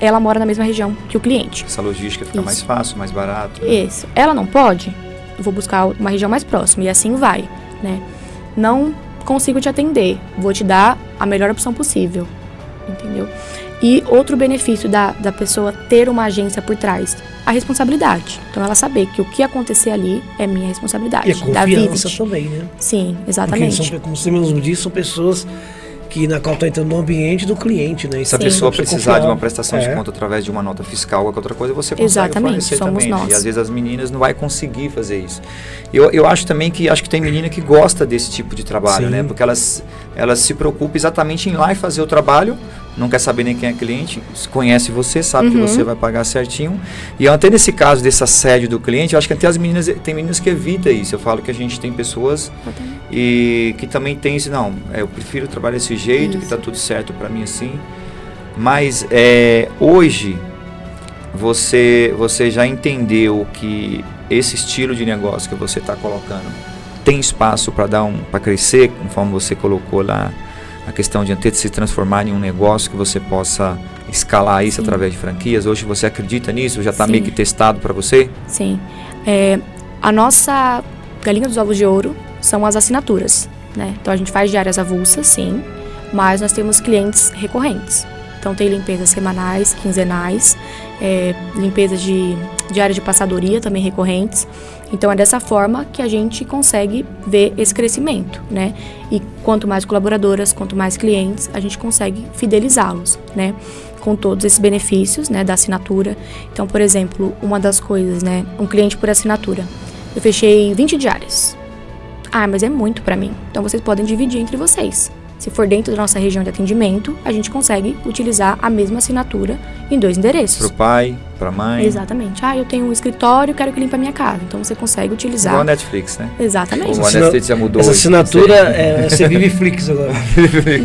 ela mora na mesma região que o cliente. Essa logística fica mais fácil, mais barato. Isso. Ela não pode, eu vou buscar uma região mais próxima e assim vai, né? Não consigo te atender, vou te dar a melhor opção possível, entendeu? E outro benefício da pessoa ter uma agência por trás, a responsabilidade. Então, ela saber que o que acontecer ali é minha responsabilidade. E a confiança também, né? Sim, exatamente. Porque, como você mesmo disse, são pessoas na qual está entrando no ambiente do cliente, né? Se a pessoa precisar de uma prestação de conta através de uma nota fiscal ou outra coisa, você consegue fornecer também. Nós. E às vezes as meninas não vai conseguir fazer isso. Eu acho também que tem menina que gosta desse tipo de trabalho, né? Porque elas se preocupam exatamente em ir lá e fazer o trabalho, não quer saber nem quem é cliente, conhece você, sabe que você vai pagar certinho. E até nesse caso desse assédio do cliente, eu acho que até tem meninas que evitam isso. Eu falo que a gente tem pessoas e que também tem isso, não, eu prefiro trabalhar desse jeito, que tá tudo certo para mim assim. Mas hoje você já entendeu que esse estilo de negócio que você está colocando tem espaço para crescer, conforme você colocou lá a questão de antes de se transformar em um negócio que você possa escalar isso através de franquias. Hoje você acredita nisso? Já está meio que testado para você? Sim. A nossa galinha dos ovos de ouro são as assinaturas, né? Então a gente faz diárias avulsas, sim, mas nós temos clientes recorrentes. Então tem limpezas semanais, quinzenais, limpezas de diária de passadoria também recorrentes. Então é dessa forma que a gente consegue ver esse crescimento, né? E quanto mais colaboradoras, quanto mais clientes, a gente consegue fidelizá-los, né? Com todos esses benefícios, né, da assinatura. Então, por exemplo, uma das coisas, né, um cliente por assinatura. Eu fechei 20 diárias. Ah, mas é muito para mim. Então vocês podem dividir entre vocês. Se for dentro da nossa região de atendimento, a gente consegue utilizar a mesma assinatura em 2 endereços. Para o pai, para a mãe. Exatamente. Eu tenho um escritório, quero que limpe a minha casa. Então você consegue utilizar. Igual a Netflix, né? Exatamente. A Netflix já mudou. Essa assinatura, você vive Flix agora.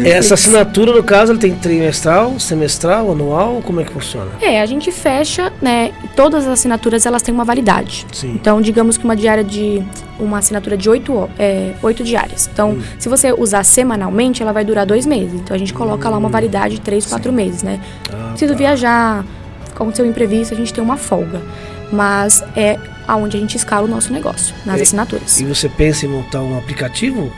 Essa assinatura, no caso, ela tem trimestral, semestral, anual, como é que funciona? A gente fecha, né? Todas as assinaturas, elas têm uma validade. Sim. Então, digamos que uma assinatura de 8 diárias. Então, se você usar semanalmente, ela vai durar 2 meses. Então, a gente coloca lá uma validade de 3, 4 meses, né? Preciso viajar, aconteceu um imprevisto, a gente tem uma folga. Mas é aonde a gente escala o nosso negócio, nas assinaturas. E você pensa em montar um aplicativo?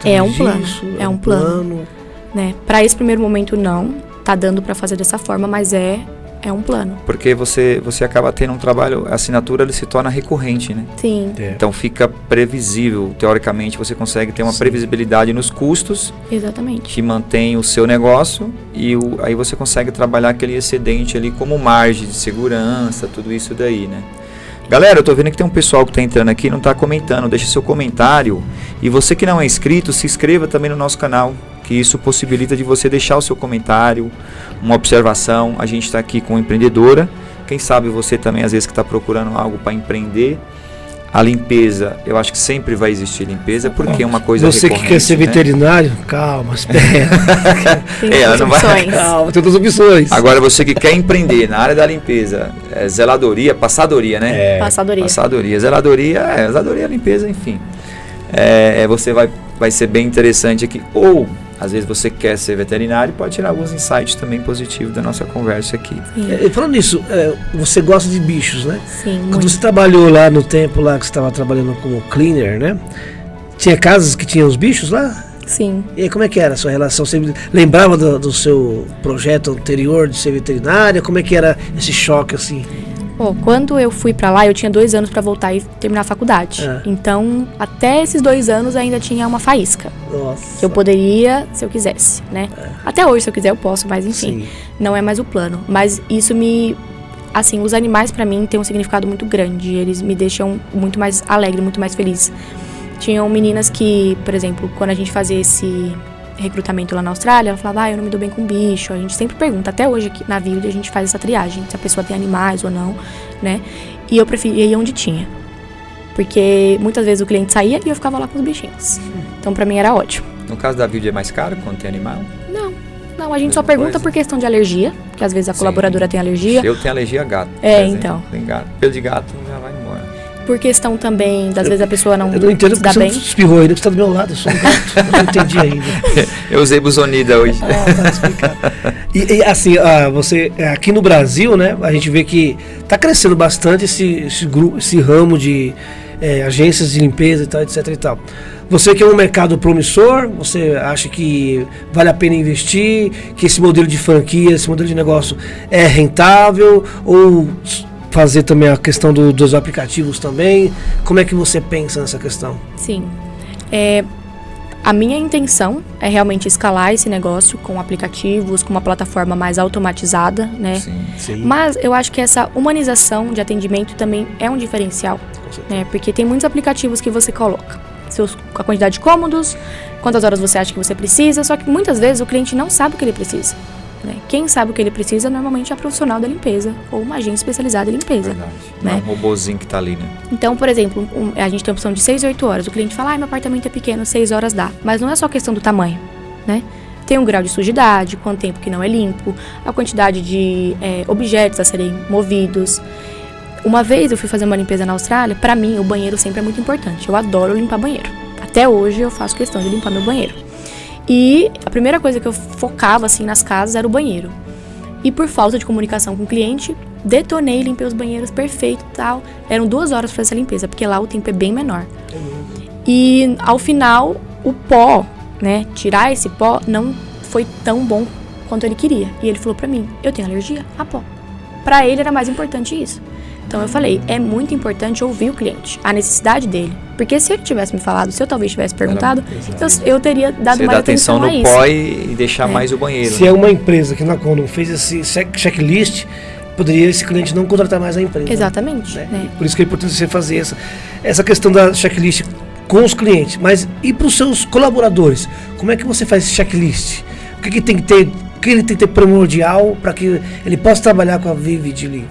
É um plano. É um plano. Né? Para esse primeiro momento, não. Tá dando para fazer dessa forma, mas é um plano. Porque você acaba tendo um trabalho, a assinatura ele se torna recorrente, né? Sim. Então fica previsível, teoricamente você consegue ter uma previsibilidade nos custos. Exatamente. Que mantém o seu negócio e aí você consegue trabalhar aquele excedente ali como margem de segurança, tudo isso daí, né? Galera, eu tô vendo que tem um pessoal que tá entrando aqui e não tá comentando, deixa seu comentário. E você que não é inscrito, se inscreva também no nosso canal, que isso possibilita de você deixar o seu comentário, uma observação. A gente está aqui com empreendedora, quem sabe você também às vezes que está procurando algo para empreender. A limpeza, eu acho que sempre vai existir limpeza, porque é uma coisa você que quer ser veterinário, calma, espera. Tem outras opções. Calma, tem outras opções. Agora você que quer empreender na área da limpeza, zeladoria, passadoria, né? Passadoria. Zeladoria, limpeza, enfim. Você vai ser bem interessante aqui. Ou, às vezes você quer ser veterinário, pode tirar alguns insights também positivos da nossa conversa aqui. Falando nisso, você gosta de bichos, né? Sim, Quando você trabalhou lá no tempo lá que você estava trabalhando como cleaner, né? Tinha casas que tinham os bichos lá? Sim. E aí, como é que era a sua relação? Você lembrava do seu projeto anterior de ser veterinária? Como é que era esse choque, assim? Quando eu fui pra lá, eu tinha 2 anos pra voltar e terminar a faculdade. Então, até esses 2 anos ainda tinha uma faísca. Nossa. Que eu poderia, se eu quisesse, né? Até hoje, se eu quiser, eu posso, mas enfim, não é mais o plano. Mas isso assim, os animais pra mim têm um significado muito grande. Eles me deixam muito mais alegre, muito mais feliz. Tinham meninas que, por exemplo, quando a gente fazia esse recrutamento lá na Austrália, ela falava, eu não me dou bem com bicho. A gente sempre pergunta, até hoje aqui na Vivid a gente faz essa triagem, se a pessoa tem animais ou não, né? E eu preferia ir onde tinha, porque muitas vezes o cliente saía e eu ficava lá com os bichinhos. Então pra mim era ótimo. No caso da Vivi é mais caro quando tem animal? Não, a gente só Mesma pergunta coisa? por questão de alergia, que às vezes a Sim. colaboradora tem alergia. Eu tenho alergia a gato. por É, exemplo. então. Tem gato. Pelo de gato já vai embora. Por questão também, das vezes a pessoa não Eu não entendo se dá porque bem. você espirrou ainda, que você tá do meu lado, eu sou um gato. Eu não entendi ainda. Eu usei Busonida hoje. Tá explicado. E assim, você aqui no Brasil, né, a gente vê que tá crescendo bastante esse grupo, esse ramo de agências de limpeza e tal, etc e tal. Você que é um mercado promissor, você acha que vale a pena investir, que esse modelo de franquia, esse modelo de negócio é rentável, ou fazer também a questão dos aplicativos também? Como é que você pensa nessa questão? Sim. A minha intenção é realmente escalar esse negócio com aplicativos, com uma plataforma mais automatizada, né? Sim. Mas eu acho que essa humanização de atendimento também é um diferencial, né? Porque tem muitos aplicativos que você coloca a quantidade de cômodos, quantas horas você acha que você precisa, só que muitas vezes o cliente não sabe o que ele precisa, né? Quem sabe o que ele precisa normalmente é a profissional da limpeza ou uma agência especializada em limpeza. Verdade. Né? Não é um robozinho que tá ali, né? Então, por exemplo, a gente tem a opção de 6 ou 8 horas. O cliente fala, meu apartamento é pequeno, 6 horas dá. Mas não é só questão do tamanho, né? Tem um grau de sujidade, quanto tempo que não é limpo, a quantidade de objetos a serem movidos. Uma vez eu fui fazer uma limpeza na Austrália, pra mim o banheiro sempre é muito importante. Eu adoro limpar banheiro. Até hoje eu faço questão de limpar meu banheiro. E a primeira coisa que eu focava assim nas casas era o banheiro. E por falta de comunicação com o cliente, detonei, limpei os banheiros perfeito e tal. Eram 2 horas para essa limpeza, porque lá o tempo é bem menor. E ao final, o pó, né, tirar esse pó não foi tão bom quanto ele queria. E ele falou pra mim, eu tenho alergia a pó. Pra ele era mais importante isso. Então eu falei, é muito importante ouvir o cliente, a necessidade dele. Porque se ele tivesse me falado, se eu talvez tivesse perguntado, eu teria dado Você mais dá atenção atenção a no isso. pó e deixar mais o banheiro. Se é uma empresa que na Condom fez esse checklist, poderia esse cliente não contratar mais a empresa. Exatamente. Né? Por isso que é importante você fazer essa questão da checklist com os clientes. Mas e para os seus colaboradores? Como é que você faz esse checklist? O que tem que ter, o que ele tem que ter primordial para que ele possa trabalhar com a Vivid ali?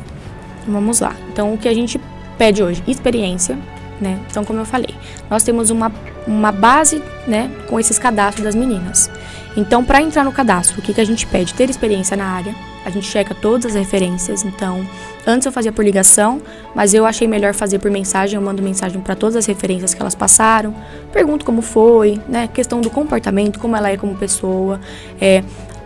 Vamos lá. Então, o que a gente pede hoje? Experiência, né? Então, como eu falei, nós temos uma base, né, com esses cadastros das meninas. Então, para entrar no cadastro, o que a gente pede? Ter experiência na área. A gente checa todas as referências. Então, antes eu fazia por ligação, mas eu achei melhor fazer por mensagem. Eu mando mensagem para todas as referências que elas passaram. Pergunto como foi, né? Questão do comportamento, como ela é como pessoa.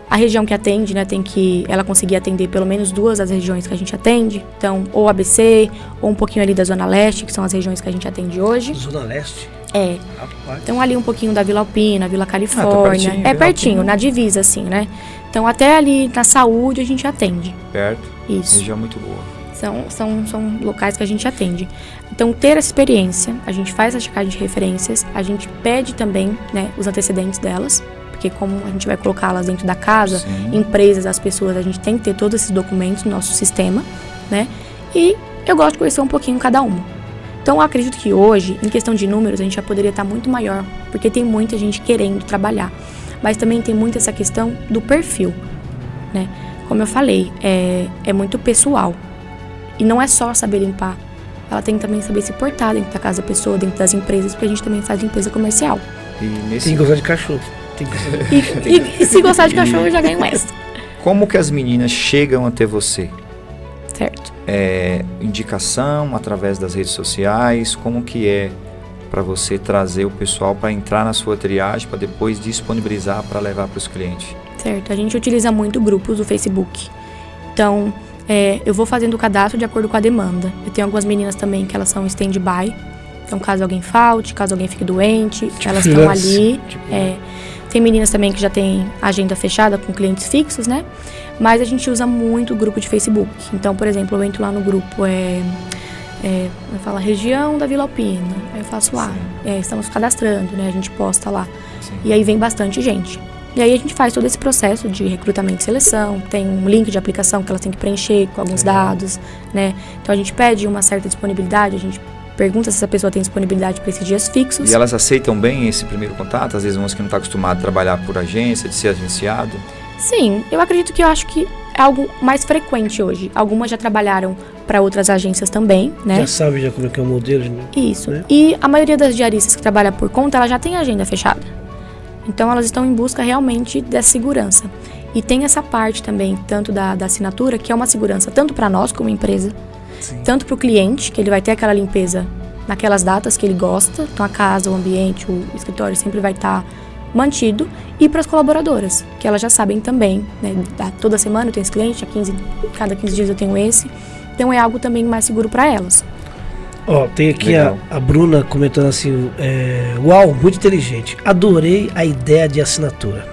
A região que atende, né, tem que ela conseguir atender pelo menos 2 das regiões que a gente atende. Então, ou ABC, ou um pouquinho ali da Zona Leste, que são as regiões que a gente atende hoje. Zona Leste? É. Rapaz. Então, ali um pouquinho da Vila Alpina, Vila tá Califórnia. pertinho, É Vila pertinho, Alpina. na divisa, assim, né? Então, até ali na saúde a gente atende. Perto. Isso. Região muito boa. São locais que a gente atende. Então, ter essa experiência, a gente faz a checagem de referências, a gente pede também, né, os antecedentes delas. Porque como a gente vai colocá-las dentro da casa, Sim. empresas, as pessoas, a gente tem que ter todos esses documentos no nosso sistema, né? E eu gosto de conhecer um pouquinho cada uma. Então, eu acredito que hoje, em questão de números, a gente já poderia estar muito maior, porque tem muita gente querendo trabalhar. Mas também tem muito essa questão do perfil, né? Como eu falei, é muito pessoal. E não é só saber limpar. Ela tem que também saber se portar dentro da casa da pessoa, dentro das empresas, porque a gente também faz limpeza comercial. E nesse... Tem que gostar de cachorro. Tem que saber. E se gostar de cachorro, eu já ganho um extra. Como que as meninas chegam até você? Certo. Indicação através das redes sociais? Como que é para você trazer o pessoal para entrar na sua triagem, para depois disponibilizar para levar para os clientes? Certo. A gente utiliza muito grupos do Facebook. Então, eu vou fazendo o cadastro de acordo com a demanda. Eu tenho algumas meninas também que elas são stand-by. Então, caso alguém falte, caso alguém fique doente, elas estão ali. Tem meninas também que já têm agenda fechada com clientes fixos, né? Mas a gente usa muito o grupo de Facebook. Então, por exemplo, eu entro lá no grupo, eu falo região da Vila Alpina. Aí eu faço lá, estamos cadastrando, né? A gente posta lá. Sim. E aí vem bastante gente. E aí a gente faz todo esse processo de recrutamento e seleção. Tem um link de aplicação que elas têm que preencher com alguns dados, né? Então a gente pede uma certa disponibilidade, a gente pergunta se essa pessoa tem disponibilidade para esses dias fixos. E elas aceitam bem esse primeiro contato? Às vezes umas que não estão acostumadas a trabalhar por agência, de ser agenciado? Sim, eu acho que é algo mais frequente hoje. Algumas já trabalharam para outras agências também, né? Já sabe já como é que é o modelo, né? Isso. Né? E a maioria das diaristas que trabalha por conta, ela já tem agenda fechada. Então elas estão em busca realmente dessa segurança. E tem essa parte também, tanto da assinatura, que é uma segurança tanto para nós como empresa, tanto para o cliente, que ele vai ter aquela limpeza naquelas datas que ele gosta, então a casa, o ambiente, o escritório sempre vai estar mantido, e para as colaboradoras, que elas já sabem também, né, toda semana eu tenho esse cliente, cada 15 dias eu tenho esse, então é algo também mais seguro para elas. Ó, tem aqui a Bruna comentando assim, uau, muito inteligente, adorei a ideia de assinatura.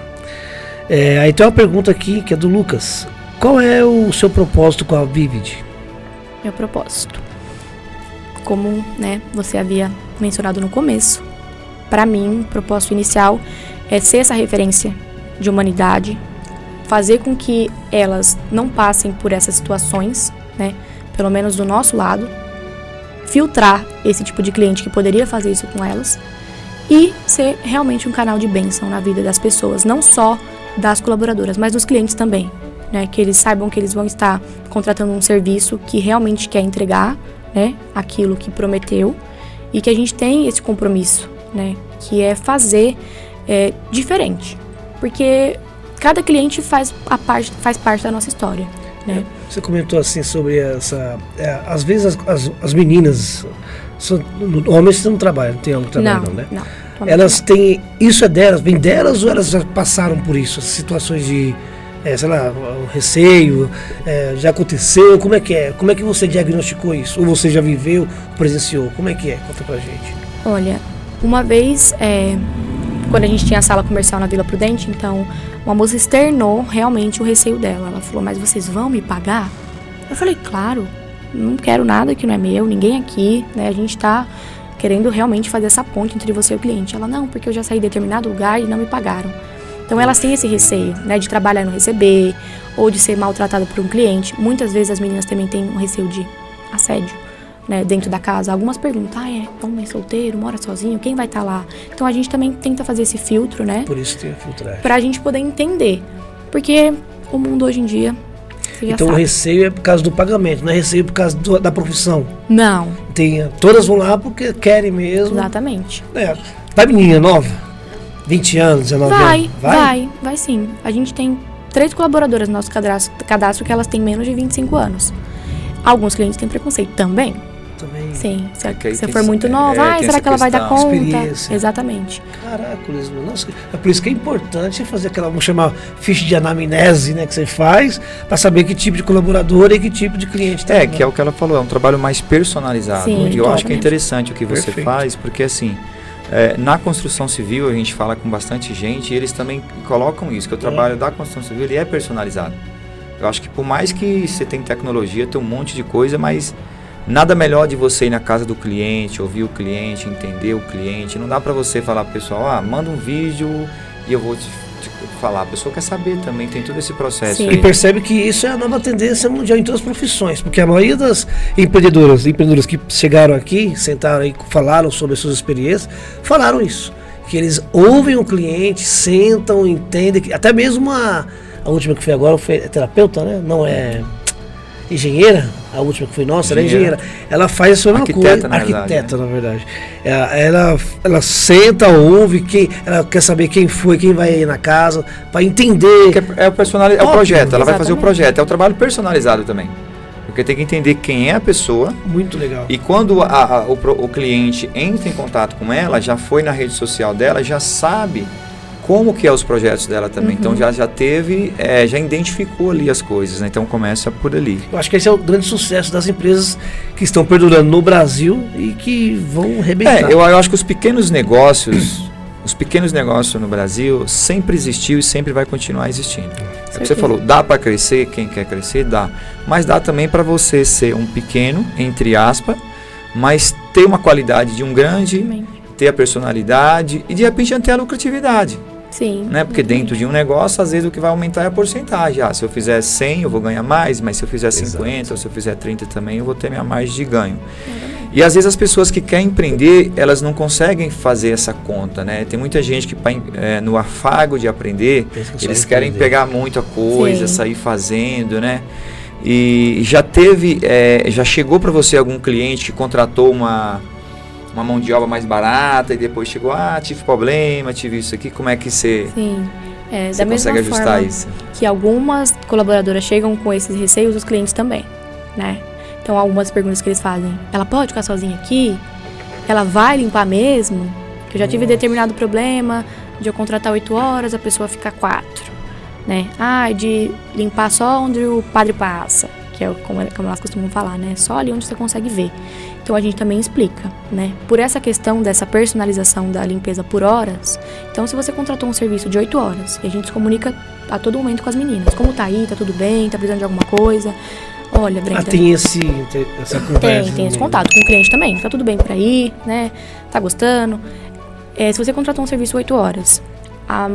Aí tem uma pergunta aqui que é do Lucas, qual é o seu propósito com a Vivid? Meu propósito, como, né, você havia mencionado no começo, para mim, o propósito inicial é ser essa referência de humanidade, fazer com que elas não passem por essas situações, né, pelo menos do nosso lado, filtrar esse tipo de cliente que poderia fazer isso com elas e ser realmente um canal de bênção na vida das pessoas, não só das colaboradoras, mas dos clientes também, né, que eles saibam que eles vão estar contratando um serviço que realmente quer entregar, né, aquilo que prometeu, e que a gente tem esse compromisso, né, que é fazer diferente, porque cada cliente faz parte da nossa história, né? Você comentou assim sobre essa, às vezes as meninas, homens não trabalham, não tem algo que trabalham, não, né? Não. Elas têm, isso é delas, vem delas, ou elas já passaram por isso, as situações de, sei lá, o receio, já aconteceu, como é que é? Como é que você diagnosticou isso? Ou você já viveu, presenciou? Como é que é? Conta pra gente. Olha, uma vez, quando a gente tinha a sala comercial na Vila Prudente, então uma moça externou realmente o receio dela. Ela falou, mas vocês vão me pagar? Eu falei, claro, não quero nada que não é meu, ninguém aqui, né? A gente tá querendo realmente fazer essa ponte entre você e o cliente. Ela, não, porque eu já saí de determinado lugar e não me pagaram. Então elas têm esse receio, né, de trabalhar e não receber, ou de ser maltratada por um cliente. Muitas vezes as meninas também têm um receio de assédio, né, dentro da casa. Algumas perguntam, homem solteiro, mora sozinho, quem vai estar lá? Então a gente também tenta fazer esse filtro, né? Por isso tem a filtragem. Pra gente poder entender. Porque o mundo hoje em dia, você já então sabe. O receio é por causa do pagamento, não é receio por causa da profissão. Não. Todas vão lá porque querem mesmo. Exatamente. Vai menina nova, 20 anos, 19 anos? Vai sim. A gente tem 3 colaboradoras no nosso cadastro que elas têm menos de 25 anos. Alguns clientes têm preconceito também. Sim, se você for muito nova, será que ela vai dar conta? Experiência. Exatamente. Caraca, nossa, é por isso que é importante fazer aquela, vamos chamar, ficha de anamnese, né, que você faz, para saber que tipo de colaborador e que tipo de cliente tem. Que é o que ela falou, é um trabalho mais personalizado. Sim, e eu acho que é interessante o que você faz, porque assim, na construção civil a gente fala com bastante gente e eles também colocam isso, que o trabalho da construção civil ele é personalizado. Eu acho que por mais que você tenha tecnologia, tem um monte de coisa, mas nada melhor de você ir na casa do cliente, ouvir o cliente, entender o cliente. Não dá para você falar pro pessoal, manda um vídeo e eu vou te falar. A pessoa quer saber também, tem todo esse processo. E percebe que isso é a nova tendência mundial em todas as profissões, porque a maioria das empreendedoras que chegaram aqui, sentaram e falaram sobre as suas experiências, falaram isso, que eles ouvem o cliente, sentam, entendem, até mesmo a última que foi agora foi terapeuta, né? Não é engenheira, a última que foi nossa, era engenheira. Ela faz a mesma coisa, arquiteta, na verdade. Ela senta, ouve, ela quer saber quem foi, quem vai ir na casa, para entender. É o projeto, ela vai fazer o projeto, é o trabalho personalizado também. Porque tem que entender quem é a pessoa. Muito legal. E quando o cliente entra em contato com ela, já foi na rede social dela, já sabe como que é os projetos dela também. Então já teve, já identificou ali as coisas, né? Então começa por ali. Eu acho que esse é o grande sucesso das empresas que estão perdurando no Brasil e que vão arrebentar. Eu acho que os pequenos negócios no Brasil sempre existiu e sempre vai continuar existindo. É o que você falou, dá para crescer, quem quer crescer, dá. Mas dá também para você ser um pequeno, entre aspas, mas ter uma qualidade de um grande, ter a personalidade e de repente ter a lucratividade. Sim. Né? Porque dentro de um negócio, às vezes o que vai aumentar é a porcentagem. Se eu fizer 100, eu vou ganhar mais, mas se eu fizer 50 ou se eu fizer 30 também, eu vou ter minha margem de ganho. E às vezes as pessoas que querem empreender, elas não conseguem fazer essa conta, né? Tem muita gente que no afago de aprender, eles querem pegar muita coisa, sair fazendo, né? E já chegou para você algum cliente que contratou uma mão de obra mais barata e depois chegou, tive problema, tive isso aqui, como é que você... Sim. Você Da mesma consegue ajustar forma isso? que algumas colaboradoras chegam com esses receios, os clientes também, né? Então, algumas perguntas que eles fazem. Ela pode ficar sozinha aqui? Ela vai limpar mesmo? Eu já tive determinado problema de eu contratar 8 horas, a pessoa fica 4, né? De limpar só onde o padre passa, que é como elas costumam falar, né? Só ali onde você consegue ver. Então, a gente também explica, né? Por essa questão dessa personalização da limpeza por horas, então, se você contratou um serviço de 8 horas, e a gente se comunica a todo momento com as meninas. Como tá aí? Tá tudo bem? Tá precisando de alguma coisa? Olha, Brenda... tem essa conversa. Tem esse contato com o cliente também. Tá tudo bem por aí, né? Tá gostando? Se você contratou um serviço 8 horas, a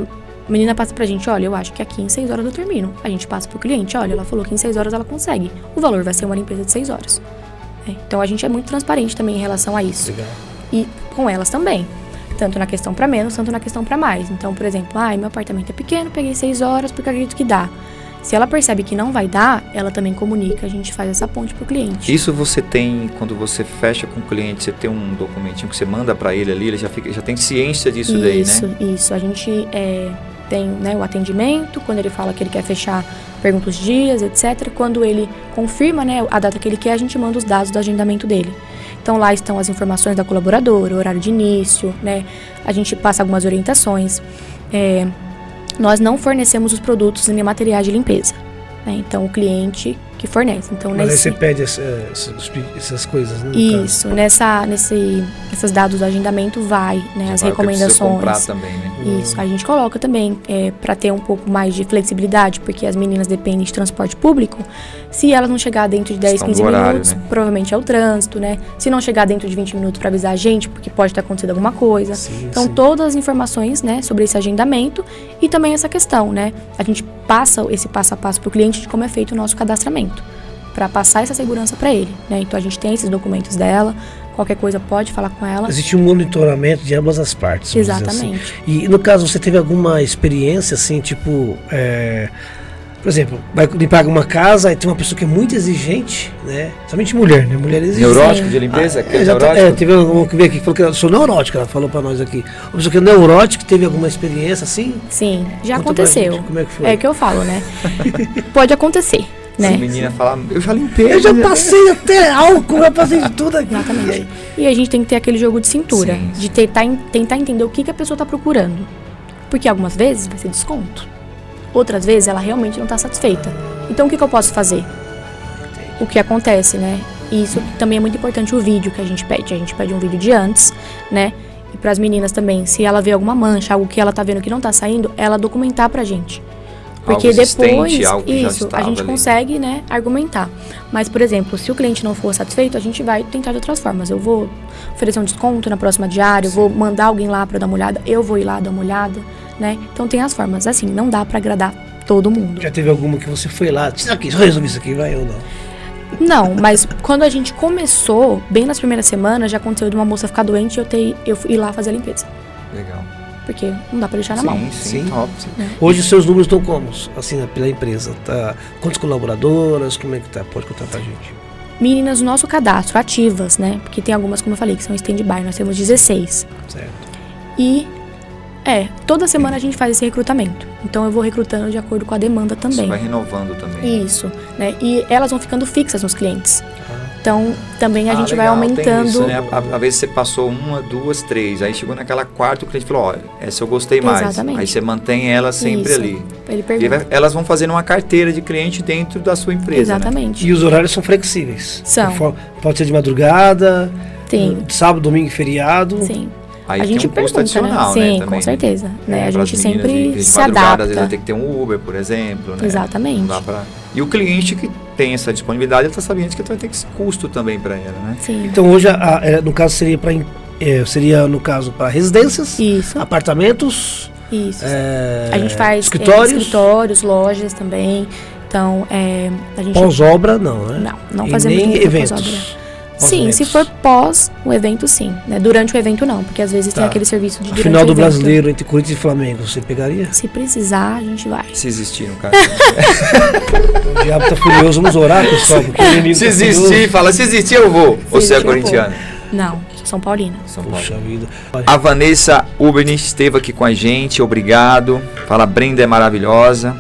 menina passa pra gente, olha, eu acho que aqui em 6 horas eu termino. A gente passa pro cliente, olha, ela falou que em 6 horas ela consegue. O valor vai ser uma limpeza de 6 horas. Então, a gente é muito transparente também em relação a isso. Legal. E com elas também. Tanto na questão para menos, tanto na questão para mais. Então, por exemplo, meu apartamento é pequeno, peguei 6 horas porque acredito que dá. Se ela percebe que não vai dar, ela também comunica, a gente faz essa ponte pro cliente. Isso você tem, quando você fecha com o cliente, você tem um documentinho que você manda para ele ali, ele já tem ciência disso daí, né? Isso. A gente tem, né, o atendimento, quando ele fala que ele quer fechar, pergunta os dias, etc. Quando ele confirma, né, a data que ele quer, a gente manda os dados do agendamento dele. Então, lá estão as informações da colaboradora, o horário de início, né? A gente passa algumas orientações. Nós não fornecemos os produtos nem materiais de limpeza, né? Então, o cliente que fornece. Então, Mas aí você pede essas coisas, né? Isso, nesses dados do agendamento vai, né, as recomendações. Comprar também, né? Isso, a gente coloca também para ter um pouco mais de flexibilidade, porque as meninas dependem de transporte público. Se elas não chegar dentro de 10, 15 horário, minutos, né? provavelmente é o trânsito, né? Se não chegar dentro de 20 minutos para avisar a gente, porque pode ter acontecido alguma coisa. Então, todas as informações, né, sobre esse agendamento e também essa questão, né? A gente passa esse passo a passo para o cliente de como é feito o nosso cadastramento, para passar essa segurança para ele, né? Então, a gente tem esses documentos dela, qualquer coisa pode falar com ela. Existe um monitoramento de ambas as partes. Exatamente. Assim. E no caso, você teve alguma experiência, assim, tipo... por exemplo, vai limpar uma casa e tem uma pessoa que é muito exigente, né? Somente mulher, né? Mulher exigente. Neurótico de limpeza? Teve uma que veio aqui que falou que eu sou neurótica, ela falou pra nós aqui. Uma pessoa que é neurótica, teve alguma experiência assim? Sim, já Conta aconteceu. Como é que foi? É que eu falo, né? Pode acontecer, né? A menina fala, eu já limpei. Eu já passei até álcool, já passei de tudo aqui. Exatamente. E a gente tem que ter aquele jogo de cintura, Sim. de tentar entender o que a pessoa tá procurando. Porque algumas vezes vai ser desconto. Outras vezes ela realmente não está satisfeita. Então, o que eu posso fazer? O que acontece, né? E isso também é muito importante, o vídeo que a gente pede. A gente pede um vídeo de antes, né? E para as meninas também, se ela vê alguma mancha, algo que ela tá vendo que não tá saindo, ela documentar pra gente. Porque algo depois, algo que isso, a gente consegue, né, argumentar. Mas, por exemplo, se o cliente não for satisfeito, a gente vai tentar de outras formas. Eu vou oferecer um desconto na próxima diária, eu vou mandar alguém lá para dar uma olhada, eu vou ir lá dar uma olhada, né? Então tem as formas. Assim, não dá para agradar todo mundo. Já teve alguma que você foi lá, disse aqui, resolvi isso aqui, vai ou não? Não, mas quando a gente começou, bem nas primeiras semanas, já aconteceu de uma moça ficar doente e eu ir lá fazer a limpeza. Legal. Porque não dá pra deixar na mão. Sim, top. Hoje os seus números estão como? Assim, pela empresa, tá? Quantas colaboradoras, como é que tá? Pode contar pra gente. Meninas, o nosso cadastro, ativas, né? Porque tem algumas, como eu falei, que são stand-by, nós temos 16. Certo. E, toda semana a gente faz esse recrutamento. Então eu vou recrutando de acordo com a demanda também. Você vai renovando também. Isso, né? E elas vão ficando fixas nos clientes. Então, também a gente vai legal, aumentando. Isso, né? Às vezes você passou 1, 2, 3, aí chegou naquela quarta, o cliente falou, olha, essa eu gostei mais. Exatamente. Aí você mantém ela sempre Isso. ali. Ele pergunta. Elas vão fazendo uma carteira de cliente dentro da sua empresa. Exatamente. E os horários são flexíveis? São. Pode ser de madrugada, Sim. sábado, domingo e feriado. Sim. Aí a gente tem um custo pergunta, adicional, né? Sim, também, com certeza. Né? A gente sempre de se madrugada, adapta. às vezes vai ter que ter um Uber, por exemplo. Né? Exatamente. Não dá pra... E o cliente que tem essa disponibilidade, ele está sabendo que vai ter esse custo também para ela, né? Sim. Então hoje, no caso, seria no caso para residências, Isso. apartamentos, Isso. A gente faz escritórios, lojas também. Então, a gente... Pós-obra, não, né? Não e fazemos nem eventos. Pós-obra. Sim, se for pós o evento, sim. Né? Durante o evento, não. Porque às vezes tem aquele serviço de durante final do o evento. Brasileiro entre Corinthians e Flamengo, você pegaria? Se precisar, a gente vai. Se existir, no caso. O diabo tá furioso, vamos orar, pessoal. Porque o inimigo Se tá existir, furioso. fala, se existir eu vou. Você é corintiano? Não, São Paulina. São Paulo. Puxa vida. A Vanessa Ubern esteve aqui com a gente, obrigado. Fala, Brenda é maravilhosa.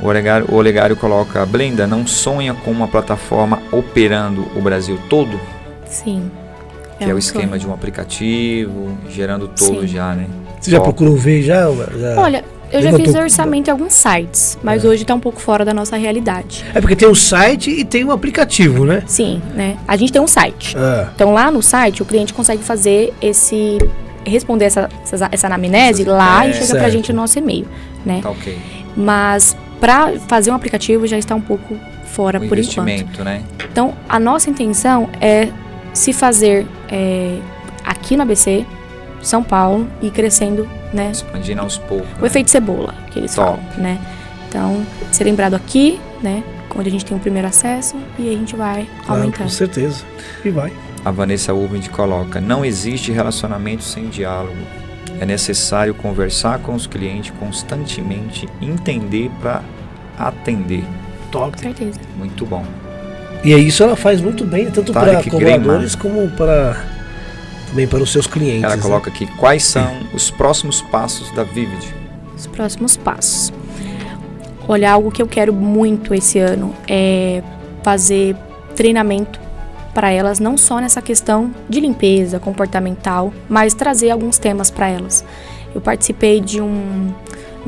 O Olegário coloca, Brenda, não sonha com uma plataforma operando o Brasil todo? Sim. Que é o um esquema sonho. de um aplicativo, gerando todo Sim. já, né? Você já Top. procurou ver já? Olha, eu já levantou- fiz orçamento em alguns sites, mas hoje está um pouco fora da nossa realidade. É porque tem o site e tem o aplicativo, né? Sim, né? A gente tem um site. Ah, Então lá no site o cliente consegue fazer responder essa anamnese lá e chega pra certo. gente no nosso e-mail, né? Tá ok. Mas para fazer um aplicativo já está um pouco fora O por enquanto. investimento, né? Então a nossa intenção é se fazer aqui no ABC, São Paulo e crescendo, né? Expandindo aos poucos. O efeito cebola, que eles Top. falam, né? Então, ser lembrado aqui, né? Onde a gente tem o primeiro acesso e aí a gente vai claro, aumentando. com certeza. E vai. A Vanessa Ubend coloca, não existe relacionamento sem diálogo. É necessário conversar com os clientes constantemente, entender para atender. Top. Com certeza. Muito bom. E é isso ela faz muito bem, tanto para Tarek colaboradores como também para os seus clientes. Ela né? coloca aqui, quais são os próximos passos da Vivid? Os próximos passos. Olha, algo que eu quero muito esse ano é fazer treinamento para elas, não só nessa questão de limpeza comportamental, mas trazer alguns temas para elas. Eu participei de um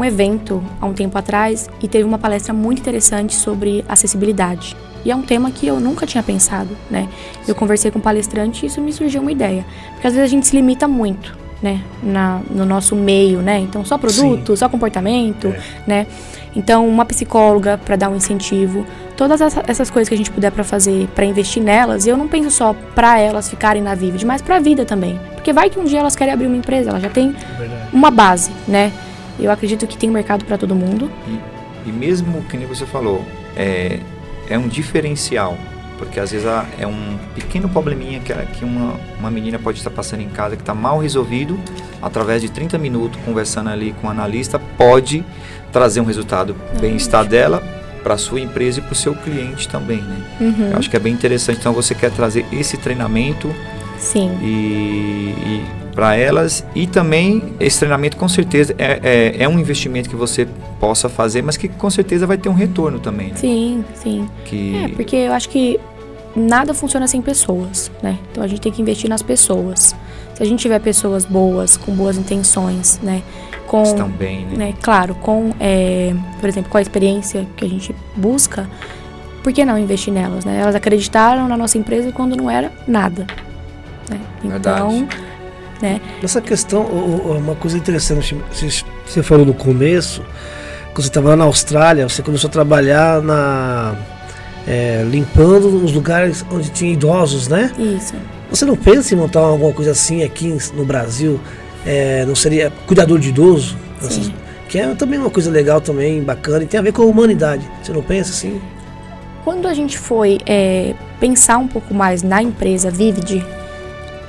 evento há um tempo atrás e teve uma palestra muito interessante sobre acessibilidade. E é um tema que eu nunca tinha pensado, né? Eu conversei com o palestrante e isso me surgiu uma ideia. Porque às vezes a gente se limita muito, né? No nosso meio, né? Então só produto, só comportamento, né? Então uma psicóloga para dar um incentivo. Todas essas coisas que a gente puder para fazer, para investir nelas. E eu não penso só para elas ficarem na Vivid, mas para a vida também. Porque vai que um dia elas querem abrir uma empresa, elas já têm uma base, né? Eu acredito que tem mercado para todo mundo. E mesmo que nem você falou, é um diferencial, porque às vezes é um pequeno probleminha que uma menina pode estar passando em casa que está mal resolvido, através de 30 minutos conversando ali com o analista, pode trazer um resultado bem-estar dela para a sua empresa e para o seu cliente também, né? Uhum. Eu acho que é bem interessante, então você quer trazer esse treinamento Sim. e para elas, e também esse treinamento com certeza é um investimento que você possa fazer, mas que com certeza vai ter um retorno também, né? Sim, sim. Porque eu acho que nada funciona sem pessoas, né? Então a gente tem que investir nas pessoas. Se a gente tiver pessoas boas, com boas intenções, né? Estão bem, né? Claro, por exemplo, com a experiência que a gente busca, por que não investir nelas, né? Elas acreditaram na nossa empresa quando não era nada, né? Então, né? Nessa questão, uma coisa interessante, você falou no começo, quando você estava lá na Austrália, você começou a trabalhar limpando os lugares onde tinha idosos, né? Isso. Você não pensa em montar alguma coisa assim aqui no Brasil? Não seria cuidador de idoso? Sim. Que é também uma coisa legal também, bacana, e tem a ver com a humanidade. Você não pensa assim? Quando a gente foi pensar um pouco mais na empresa Vivid,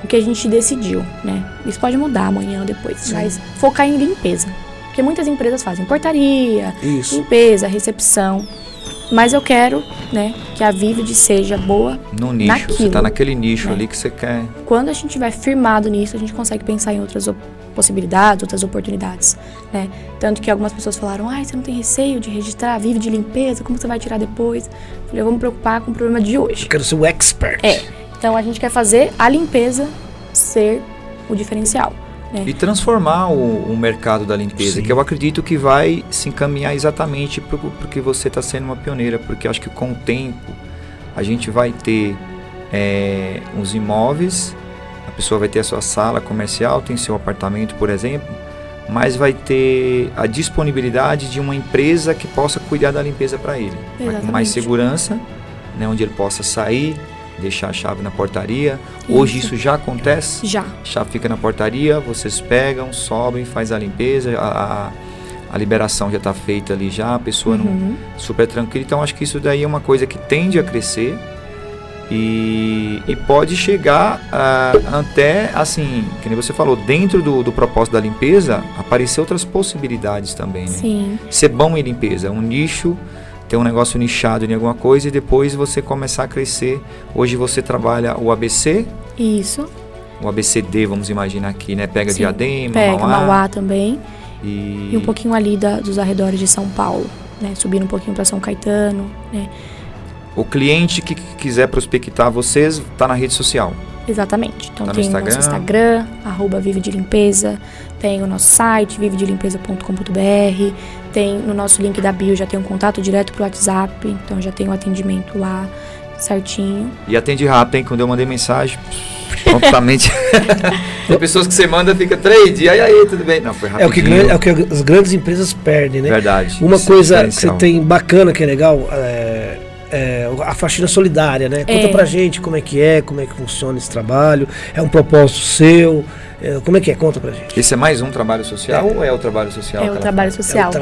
o que a gente decidiu, né? Isso pode mudar amanhã ou depois, mas focar em limpeza. Porque muitas empresas fazem portaria, Isso. limpeza, recepção. Mas eu quero, né, que a Vivid seja boa No nicho, naquilo, você está naquele nicho né? ali que você quer. Quando a gente estiver firmado nisso, a gente consegue pensar em outras possibilidades, outras oportunidades, né? Tanto que algumas pessoas falaram, você não tem receio de registrar a Vivid de limpeza, como você vai tirar depois? Eu falei, eu vou me preocupar com o problema de hoje. Eu quero ser o expert. Então a gente quer fazer a limpeza ser o diferencial, né? E transformar o mercado da limpeza, Sim. que eu acredito que vai se encaminhar exatamente porque você está sendo uma pioneira, porque eu acho que com o tempo a gente vai ter uns imóveis, a pessoa vai ter a sua sala comercial, tem seu apartamento, por exemplo, mas vai ter a disponibilidade de uma empresa que possa cuidar da limpeza para ele. Vai com mais Exatamente. segurança, né, onde ele possa sair, deixar a chave na portaria. Hoje isso já acontece? Já. A chave fica na portaria, vocês pegam, sobem, faz a limpeza, a liberação já está feita ali já, a pessoa não, super tranquila. Então acho que isso daí é uma coisa que tende a crescer e pode chegar até, assim, que nem você falou, dentro do propósito da limpeza, aparecer outras possibilidades também, né? Sim. Ser bom em limpeza, um nicho, ter um negócio nichado em alguma coisa e depois você começar a crescer. Hoje você trabalha o ABC, Isso. o ABCD, vamos imaginar aqui, né? Pega Sim, Diadema, pega Mauá também. E um pouquinho ali dos arredores de São Paulo, né? Subindo um pouquinho para São Caetano, né? O cliente que quiser prospectar vocês, tá na rede social. Exatamente. Então Tá no tem o Instagram. nosso Instagram, @Vive de Limpeza, tem o nosso site, vivedelimpeza.com.br, tem no nosso link da bio, já tem um contato direto pro WhatsApp, então já tem o atendimento lá certinho. E atende rápido, hein? Quando eu mandei mensagem, prontamente. Tem pessoas que você manda, fica 3 dias, e aí, tudo bem? Não, foi rapidinho. É o que as grandes empresas perdem, né? Verdade. Uma Isso coisa é que você diferencial. tem bacana, que é legal, a faxina solidária, né? Conta pra gente como é que funciona esse trabalho, é um propósito seu, como é que é? Conta pra gente. Esse é mais um trabalho social ou é o trabalho social? É o que ela trabalho faz? social. O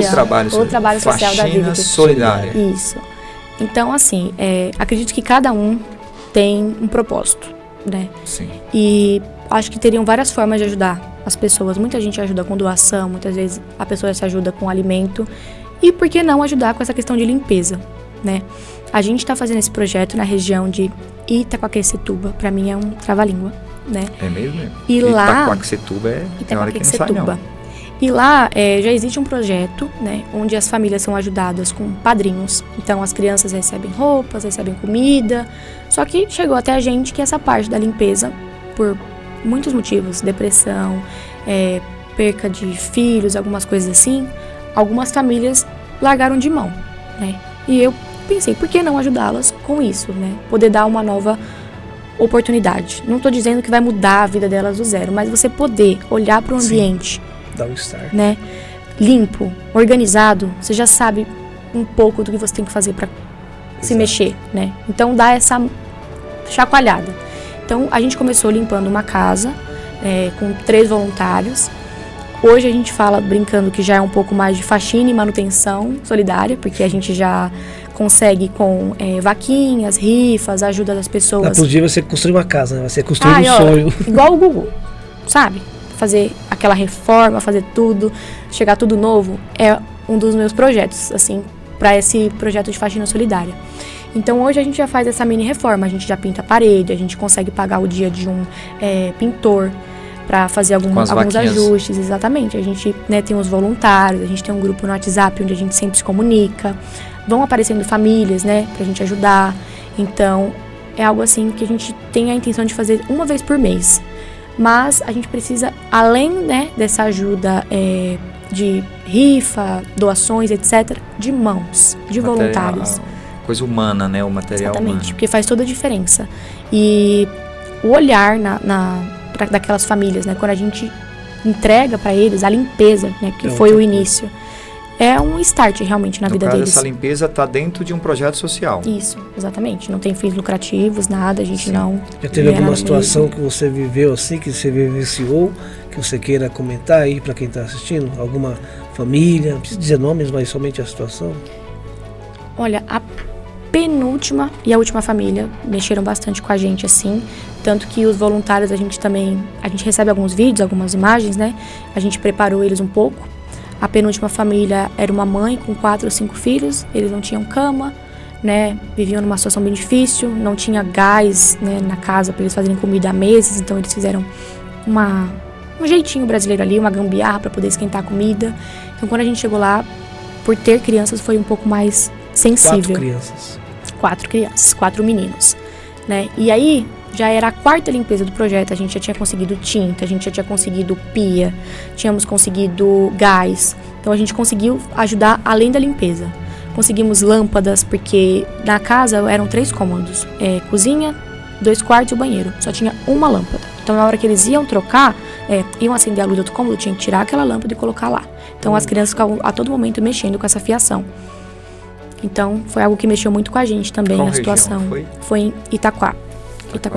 trabalho. O trabalho social da Faxina Vive. solidária. Isso. Então, assim, acredito que cada um tem um propósito, né? Sim. E acho que teriam várias formas de ajudar as pessoas. Muita gente ajuda com doação, muitas vezes a pessoa se ajuda com alimento. E por que não ajudar com essa questão de limpeza, né? A gente está fazendo esse projeto na região de Itaquaquecetuba. Para mim é um trava-língua, né? É mesmo? E lá... Itaquaquecetuba tem hora que não sai, não. E lá já existe um projeto, né, onde as famílias são ajudadas com padrinhos. Então as crianças recebem roupas, recebem comida. Só que chegou até a gente que essa parte da limpeza, por muitos motivos, depressão, perca de filhos, algumas coisas assim, algumas famílias largaram de mão, né? E eu pensei, por que não ajudá-las com isso, né? Poder dar uma nova oportunidade. Não estou dizendo que vai mudar a vida delas do zero, mas você poder olhar para o ambiente, dá um start, né, limpo, organizado, você já sabe um pouco do que você tem que fazer para se mexer, né? Então dá essa chacoalhada. Então a gente começou limpando uma casa com 3 voluntários. Hoje a gente fala, brincando, que já é um pouco mais de faxina e manutenção solidária, porque a gente já consegue com vaquinhas, rifas, ajuda das pessoas. Por dia você construir uma casa, né? Você construir um sonho. Igual o Gugu, sabe? Fazer aquela reforma, fazer tudo, chegar tudo novo, é um dos meus projetos, assim, para esse projeto de faxina solidária. Então hoje a gente já faz essa mini reforma, a gente já pinta a parede, a gente consegue pagar o dia de um pintor para fazer alguns ajustes, exatamente. A gente, né, tem os voluntários, a gente tem um grupo no WhatsApp onde a gente sempre se comunica, vão aparecendo famílias, né, pra gente ajudar. Então é algo assim que a gente tem a intenção de fazer uma vez por mês. Mas a gente precisa, além, né, dessa ajuda de rifa, doações, etc., de mãos, de voluntários. Coisa humana, né? O material Exatamente, humano. porque faz toda a diferença. E o olhar daquelas famílias, né, quando a gente entrega para eles a limpeza, né, que foi o início, é um start realmente na vida deles. Essa limpeza está dentro de um projeto social. Isso, exatamente. Não tem fins lucrativos, nada, a gente não... Já teve alguma situação que você viveu assim, que você vivenciou, que você queira comentar aí para quem está assistindo? Alguma família, não precisa dizer nomes, mas somente a situação? Olha, a penúltima e a última família mexeram bastante com a gente, assim, tanto que os voluntários a gente recebe alguns vídeos, algumas imagens, né? A gente preparou eles um pouco. A penúltima família era uma mãe com 4 ou 5 filhos, eles não tinham cama, né? Viviam numa situação bem difícil, não tinha gás, né, na casa para eles fazerem comida há meses, então eles fizeram um jeitinho brasileiro ali, uma gambiarra para poder esquentar a comida. Então quando a gente chegou lá, por ter crianças, foi um pouco mais sensível. 4 crianças, 4 meninos, né? E aí já era a 4ª limpeza do projeto, a gente já tinha conseguido tinta, a gente já tinha conseguido pia, tínhamos conseguido gás. Então a gente conseguiu ajudar além da limpeza. Conseguimos lâmpadas, porque na casa eram 3 cômodos, cozinha, 2 quartos e o banheiro. Só tinha uma lâmpada. Então na hora que eles iam trocar, iam acender a luz do outro cômodo, tinha que tirar aquela lâmpada e colocar lá. Então as crianças ficavam a todo momento mexendo com essa fiação. Então foi algo que mexeu muito com a gente também. Qual a situação foi em Itaquá.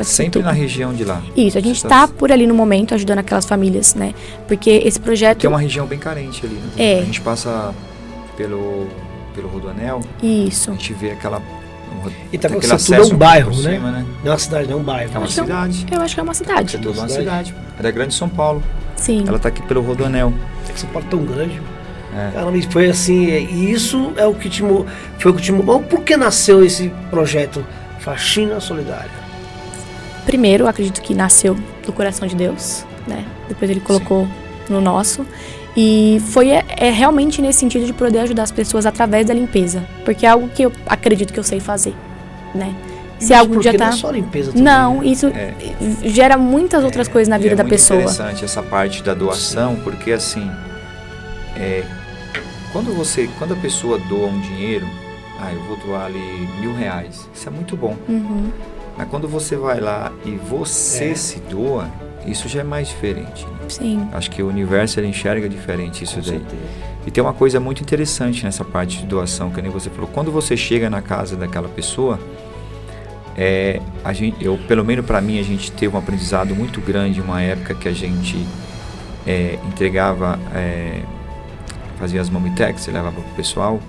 Sempre na região de lá. Isso, a gente está por ali no momento ajudando aquelas famílias, né? Porque esse projeto... Que é uma região bem carente ali, né? A gente passa pelo Rodoanel. Isso. A gente vê aquela... Itaquaquecetuba é um bairro, né? Não é uma cidade, não é um bairro. É uma cidade. Eu acho que é uma cidade. É uma cidade. Ela é grande São Paulo. Sim. Ela está aqui pelo Rodoanel. É que São Paulo é tão grande. Caramba, foi assim, e isso é o que te moveu. Por que nasceu esse projeto Faxina Solidária? primeiro, eu acredito que nasceu do coração de Deus, né? Depois ele colocou no nosso. E foi realmente nesse sentido de poder ajudar as pessoas através da limpeza. Porque é algo que eu acredito que eu sei fazer, né? Se algo já tá... não é só limpeza também. Não, isso gera muitas outras coisas na vida da pessoa. É muito interessante essa parte da doação, porque assim, quando a pessoa doa um dinheiro, eu vou doar ali R$1.000, isso é muito bom. Mas quando você vai lá e você se doa, isso já é mais diferente. Né? Sim. Acho que o universo ele enxerga diferente isso Com daí. certeza. E tem uma coisa muito interessante nessa parte de doação, que nem você falou. Quando você chega na casa daquela pessoa, pelo menos para mim, a gente teve um aprendizado muito grande, uma época que a gente entregava, fazia as mamitex, levava pro pessoal.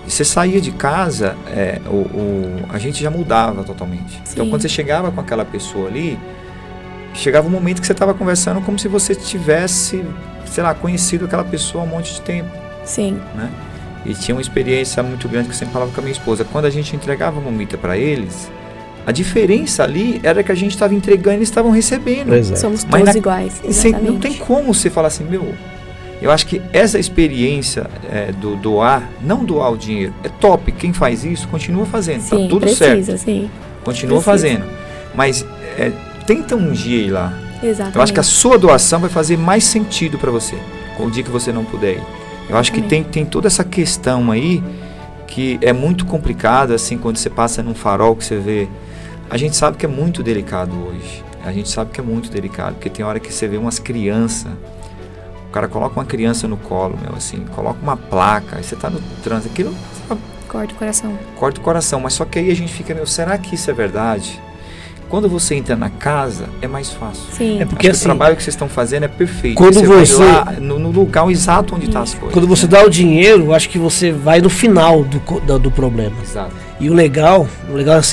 Você saía de casa, a gente já mudava totalmente. Sim. Então, quando você chegava com aquela pessoa ali, chegava um momento que você estava conversando como se você tivesse, sei lá, conhecido aquela pessoa há um monte de tempo. Sim. Né? E tinha uma experiência muito grande que eu sempre falava com a minha esposa. Quando a gente entregava a mamita para eles, a diferença ali era que a gente estava entregando e eles estavam recebendo. Somos todos iguais. Exatamente. Não tem como você falar assim, eu acho que essa experiência do doar, não doar o dinheiro, é top. Quem faz isso, continua fazendo. Sim, tá tudo precisa, certo. Sim. Continua fazendo. Mas tenta um dia ir lá. Exatamente. Eu acho que a sua doação vai fazer mais sentido para você, com o dia que você não puder ir. Eu acho que tem toda essa questão aí, que é muito complicado, assim, quando você passa num farol que você vê. A gente sabe que é muito delicado hoje. A gente sabe que é muito delicado, porque tem hora que você vê umas crianças. O cara coloca uma criança no colo, assim, coloca uma placa, aí você tá no trânsito, aquilo corta o coração. Corta o coração, mas só que aí a gente fica, será que isso é verdade? Quando você entra na casa, é mais fácil. Sim. É porque assim, o trabalho que vocês estão fazendo é perfeito. Quando você vai lá no lugar exato onde está as coisas. Quando você dá o dinheiro, eu acho que você vai no final do problema. Exato. E o legal,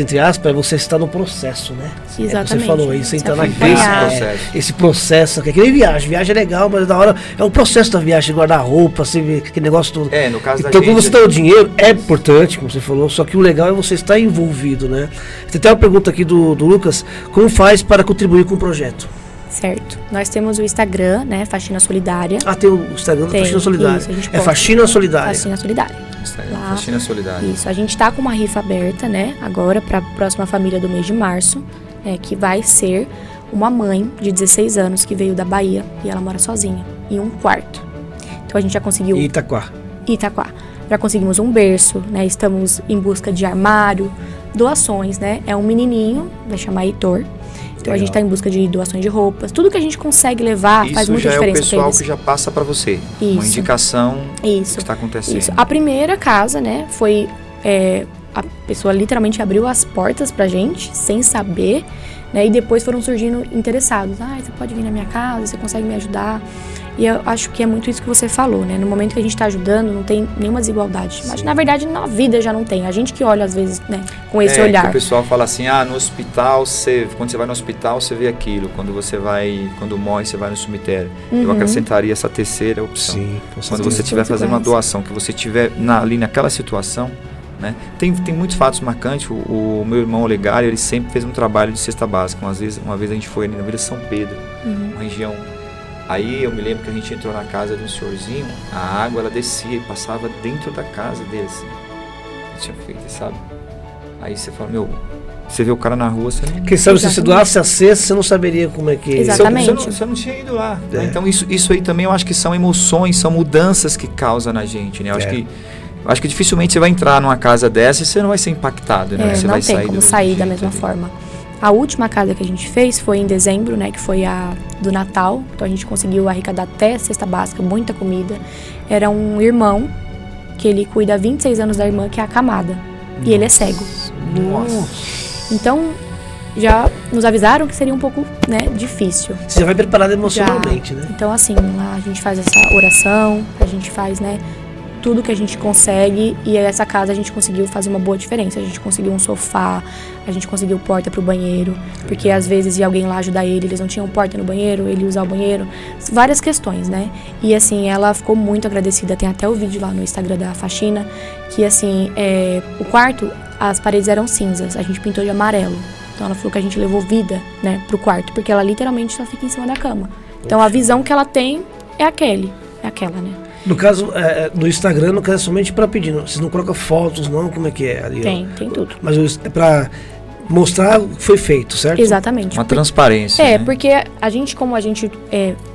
entre aspas, é você estar no processo, né? Exatamente. Você falou aí, você entrar na casa. Esse processo, que é que nem viagem. Viagem é legal, mas da hora é o processo da viagem, guardar roupa, você vê aquele negócio todo. No caso da então, gente, quando você dá o dinheiro, é importante, como você falou, só que o legal é você estar envolvido, né? Tem até uma pergunta aqui do Lucas: como faz para contribuir com o projeto? Certo. Nós temos o Instagram, né? Faxina Solidária. Tem o Instagram da Faxina Solidária. Isso, Faxina Solidária. Faxina Solidária. Lá. Faxina Solidária. Isso. A gente está com uma rifa aberta, né? Agora, para a próxima família do mês de março, que vai ser uma mãe de 16 anos que veio da Bahia e ela mora sozinha, em um quarto. Então, a gente já conseguiu... Itaquá. Já conseguimos um berço, né? Estamos em busca de armário, doações, né? É um menininho, vai chamar Heitor. Então, a gente está em busca de doações de roupas. Tudo que a gente consegue levar faz muita diferença. Isso já é o pessoal que já passa para você. Isso. Uma indicação do que está acontecendo. Isso. A primeira casa, né, foi... a pessoa literalmente abriu as portas pra gente, sem saber, né? E depois foram surgindo interessados. Você pode vir na minha casa, você consegue me ajudar. E eu acho que é muito isso que você falou, né? No momento que a gente tá ajudando, não tem nenhuma desigualdade. Mas, na verdade, na vida já não tem. A gente que olha, às vezes, né, com esse olhar. O pessoal fala assim, no hospital, quando você vai no hospital, você vê aquilo. Quando morre, você vai no cemitério. Eu acrescentaria essa terceira opção. Sim, quando você estiver fazendo uma doação, que você estiver ali naquela situação, né? Tem muitos fatos marcantes. O meu irmão Olegário, ele sempre fez um trabalho de cesta básica. Uma vez a gente foi ali na Vila São Pedro, uma região. Aí eu me lembro que a gente entrou na casa de um senhorzinho, a água ela descia e passava dentro da casa dele, assim. Ele tinha feito, sabe? Aí você fala, você vê o cara na rua, você não... Quem sabe se você doasse a cesta, você não saberia como é que... Exatamente. Você não tinha ido lá. Né? Então isso aí também eu acho que são emoções, são mudanças que causam na gente, né? Eu acho que dificilmente você vai entrar numa casa dessa e você não vai ser impactado, né? Você não vai tem como sair da mesma forma. A última casa que a gente fez foi em dezembro, né, que foi a do Natal. Então a gente conseguiu arrecadar até cesta básica, muita comida. Era um irmão que ele cuida há 26 anos da irmã, que é acamada. E ele é cego. Nossa. Então já nos avisaram que seria um pouco, né, difícil. Você já vai preparado emocionalmente, né? Então assim, lá a gente faz essa oração, a gente faz, né, tudo que a gente consegue, e essa casa a gente conseguiu fazer uma boa diferença. A gente conseguiu um sofá, a gente conseguiu porta pro banheiro, porque às vezes ia alguém lá ajudar ele, eles não tinham porta no banheiro, ele ia usar o banheiro, várias questões, né? E assim, ela ficou muito agradecida, tem até o vídeo lá no Instagram da Faxina, que assim, o quarto, as paredes eram cinzas, a gente pintou de amarelo. Então ela falou que a gente levou vida, né, pro quarto, porque ela literalmente só fica em cima da cama. Então a visão que ela tem é aquela, né? No caso, no Instagram, no caso, é somente para pedir. Vocês não colocam fotos, não? Como é que é ali? Tem tudo. Mas é para mostrar o que foi feito, certo? Exatamente. Uma transparência. É, né? porque como a gente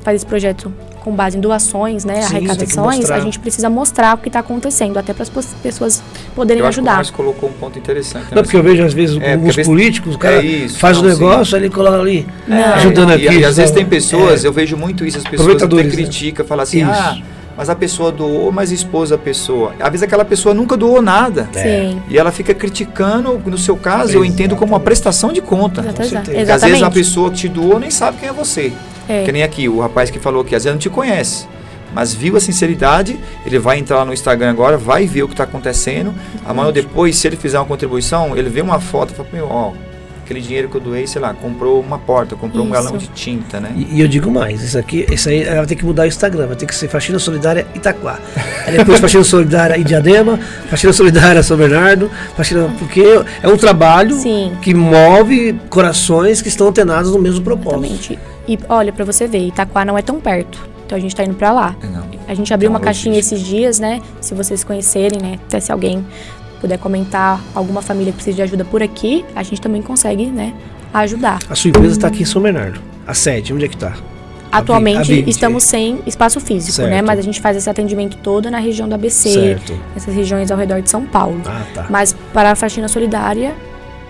faz esse projeto com base em doações, né, Sim, arrecadações, a gente precisa mostrar o que está acontecendo, até para as pessoas poderem Eu acho que o ajudar. Márcio colocou um ponto interessante. Não, porque eu vejo às vezes alguns políticos, o cara faz o negócio, aí ele coloca ali, ajudando aqui. E às vezes tem pessoas, eu vejo muito isso, as pessoas até criticam, falam assim, Isso. mas a pessoa doou, mas expôs a pessoa. Às vezes aquela pessoa nunca doou nada. Sim. E ela fica criticando, no seu caso, eu entendo como uma prestação de conta. Exatamente. Porque às vezes a pessoa que te doou nem sabe quem é você. Que nem aqui, o rapaz que falou que às vezes não te conhece. Mas viu a sinceridade, ele vai entrar lá no Instagram agora, vai ver o que está acontecendo. Amanhã ou depois, se ele fizer uma contribuição, ele vê uma foto e fala, meu, ó, aquele dinheiro que eu doei, sei lá, comprou uma porta, comprou um galão de tinta, né? E eu digo mais, isso aí ela vai ter que mudar o Instagram, vai ter que ser Faxina Solidária Itaquá. Aí depois Faxina Solidária Diadema, Faxina Solidária São Bernardo, porque é um trabalho que move corações que estão antenados no mesmo propósito. Exatamente. E olha, pra você ver, Itaquá não é tão perto. Então a gente tá indo pra lá. A gente abriu uma caixinha esses dias, né? Se vocês conhecerem, né? Até se alguém puder comentar alguma família que precisa de ajuda por aqui, a gente também consegue, né, ajudar. A sua empresa está aqui em São Bernardo. A sede, onde é que está? Atualmente estamos sem espaço físico, né? Mas a gente faz esse atendimento todo na região do ABC, nessas regiões ao redor de São Paulo. Mas para a faxina solidária,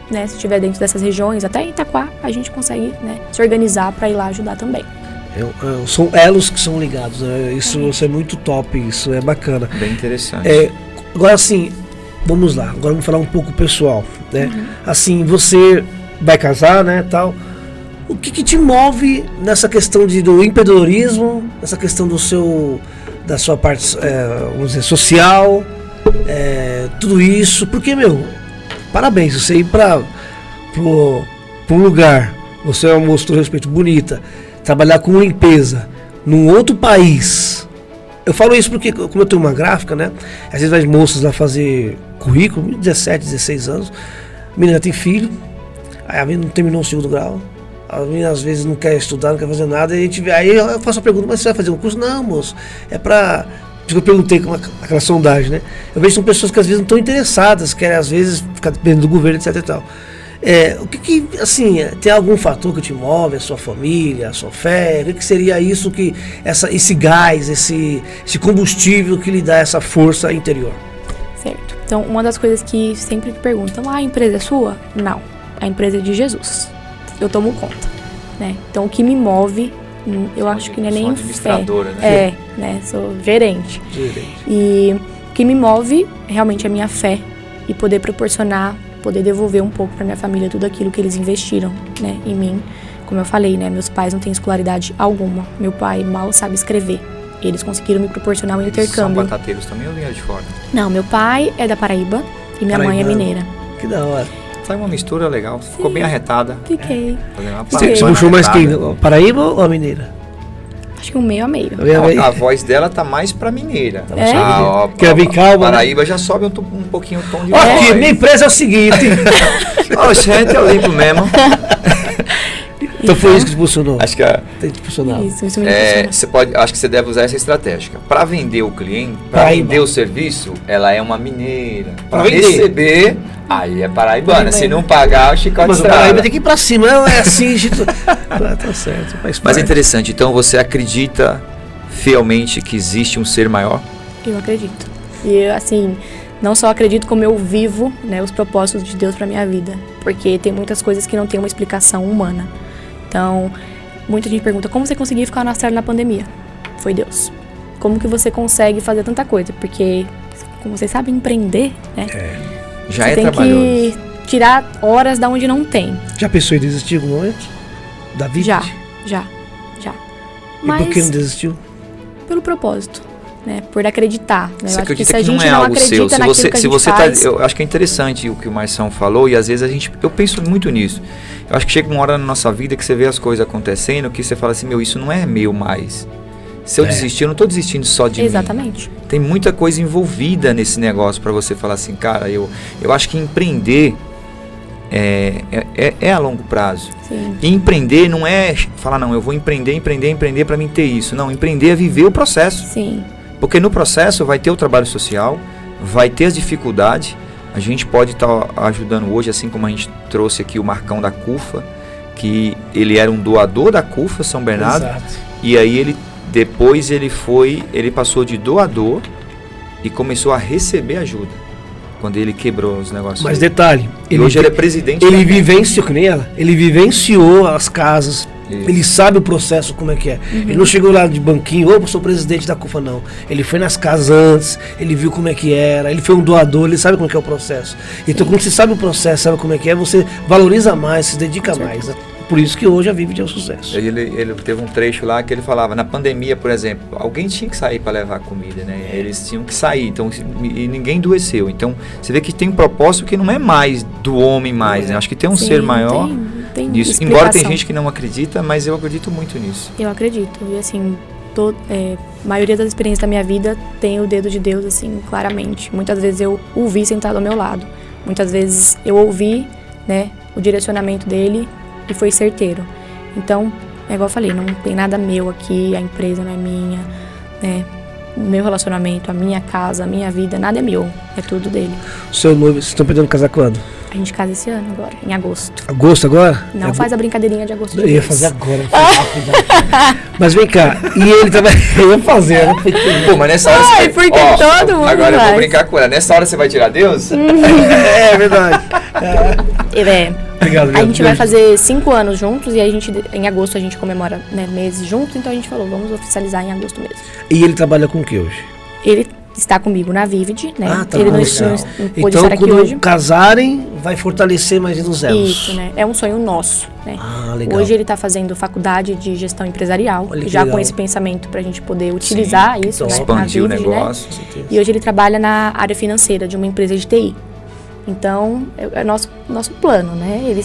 né, se estiver dentro dessas regiões, até em Itaquá, a gente consegue, né, se organizar para ir lá ajudar também. São elos que são ligados, né? Isso é muito top, isso é bacana. Bem interessante. Agora assim, vamos lá, agora vamos falar um pouco pessoal, né? Assim, você vai casar, né, tal. O que te move nessa questão do empreendedorismo, nessa questão da sua parte, vamos dizer, social, tudo isso? Porque, parabéns, você ir para um lugar, você é uma moça, todo respeito, bonita, trabalhar com limpeza num outro país. Eu falo isso porque, como eu tenho uma gráfica, né? Às vezes vai moças lá fazer currículo, 17, 16 anos, a menina tem filho, aí a menina não terminou o segundo grau, a menina às vezes não quer estudar, não quer fazer nada, e aí eu faço a pergunta, mas você vai fazer um curso? Não, moço, é pra... Eu perguntei com aquela sondagem, né? Eu vejo que são pessoas que às vezes não estão interessadas, querem às vezes ficar dependendo do governo, etc e tal. O que assim, tem algum fator que te move, a sua família, a sua fé? O que seria isso, esse gás, esse combustível que lhe dá essa força interior? Certo. Então, uma das coisas que sempre perguntam, a empresa é sua? Não, a empresa é de Jesus. Eu tomo conta, né? Então, o que me move, eu acho que não é nem fé. Né? Sou gerente. E o que me move realmente é a minha fé e poder proporcionar, poder devolver um pouco para minha família tudo aquilo que eles investiram, né, em mim. Como eu falei, né, meus pais não têm escolaridade alguma. Meu pai mal sabe escrever. Eles conseguiram me proporcionar um intercâmbio. São batateiros também ou vieram de fora? Não, meu pai é da Paraíba e minha mãe é mineira. Que da hora. Foi uma mistura legal. Sim. Ficou bem arretada. Fiquei. Você puxou mais quem? Paraíba ou a mineira? Acho que um meio a meio. A voz dela tá mais pra mineira. Quer vir calma? Paraíba já sobe um pouquinho o tom de voz. Aqui, minha empresa é o seguinte. Gente, eu limpo mesmo. Então foi isso que te impulsionou? Acho que tem te impulsionado. Isso me impulsionou. Acho que você deve usar essa estratégia. Para vender o cliente, para vender o serviço, ela é uma mineira. Para receber, aí é paraibana. Se não pagar, o chicote mas o Paraíba tem que ir para cima, não é assim. Tá certo. Mas é interessante. Então você acredita fielmente que existe um ser maior? Eu acredito. E assim, não só acredito, como eu vivo, né, os propósitos de Deus para minha vida. Porque tem muitas coisas que não tem uma explicação humana. Então, muita gente pergunta, como você conseguiu ficar na Austrália na pandemia? Foi Deus. Como que você consegue fazer tanta coisa? Porque, como vocês sabem, empreender, né? Já você é tem trabalhoso. Que tirar horas da onde não tem. Já pensou em desistir em algum momento? Da vida? Já. Mas, e por que não desistiu? Pelo propósito, né? Por acreditar. Né? Você eu acho que acredita se a gente não é não algo acredita seu. naquilo que a gente faz... eu acho que é interessante o que o Marção falou, e às vezes eu penso muito nisso. Eu acho que chega uma hora na nossa vida que você vê as coisas acontecendo, que você fala assim, isso não é meu mais. Se eu desistir, eu não estou desistindo só de mim. Exatamente. Tem muita coisa envolvida nesse negócio para você falar assim, cara, eu acho que empreender é a longo prazo. Sim. E empreender não é falar, não, eu vou empreender para mim ter isso. Não, empreender é viver o processo. Sim. Porque no processo vai ter o trabalho social, vai ter as dificuldades. A gente pode estar ajudando hoje, assim como a gente trouxe aqui o Marcão da CUFA, que ele era um doador da CUFA São Bernardo. Exato. E aí depois ele passou de doador e começou a receber ajuda quando ele quebrou os negócios. Mas detalhe, Hoje ele é presidente. Ele vivenciou, que nem ela, ele vivenciou as casas. Isso. Ele sabe o processo, como é que é. Ele não chegou lá de banquinho, eu sou presidente da CUFA, não. Ele foi nas casas antes, ele viu como é que era, ele foi um doador, ele sabe como é que é o processo. Então, quando você sabe o processo, sabe como é que é, você valoriza mais, se dedica mais, né? Por isso que hoje a Vivid é um sucesso. Ele teve um trecho lá que ele falava, na pandemia, por exemplo, alguém tinha que sair para levar comida, né? Eles tinham que sair, então, e ninguém adoeceu. Então, você vê que tem um propósito que não é mais do homem mais, né? Acho que tem um ser maior nisso. Embora tem gente que não acredita, mas eu acredito muito nisso. Eu acredito. E assim, a maioria das experiências da minha vida tem o dedo de Deus, assim, claramente. Muitas vezes eu o vi sentado ao meu lado. Muitas vezes eu ouvi, né, o direcionamento dele e foi certeiro. Então, é igual eu falei, não tem nada meu aqui, a empresa não é minha, né? O meu relacionamento, a minha casa, a minha vida, nada é meu, é tudo dele. O seu noivo, vocês estão pretendendo casar quando? A gente casa esse ano agora, em agosto. Agosto agora? Não faz a brincadeirinha de agosto de Eu ia vez. fazer agora. Mas vem cá, e ele também. Eu ia fazer, né? Pô, mas nessa hora Ai, porque todo mundo agora eu vou faz. brincar com ela. Nessa hora você vai tirar Deus? É verdade. Obrigado, A gente vai fazer 5 anos juntos e aí em agosto a gente comemora, né, meses juntos, então a gente falou, vamos oficializar em agosto mesmo. E ele trabalha com o que hoje? Ele está comigo na Vivid, né? Ah, tá Ele não legal. pôde Então, estar aqui quando hoje. casarem, vai fortalecer mais nos elos. Isso, né? É um sonho nosso, né? Ah, legal. Hoje ele está fazendo faculdade de gestão empresarial, Olha que já legal. com esse pensamento para a gente poder utilizar isso, né, na Expandir o Vivid, né? negócio. E hoje ele trabalha na área financeira de uma empresa de TI. Então, é nosso plano, né? Ele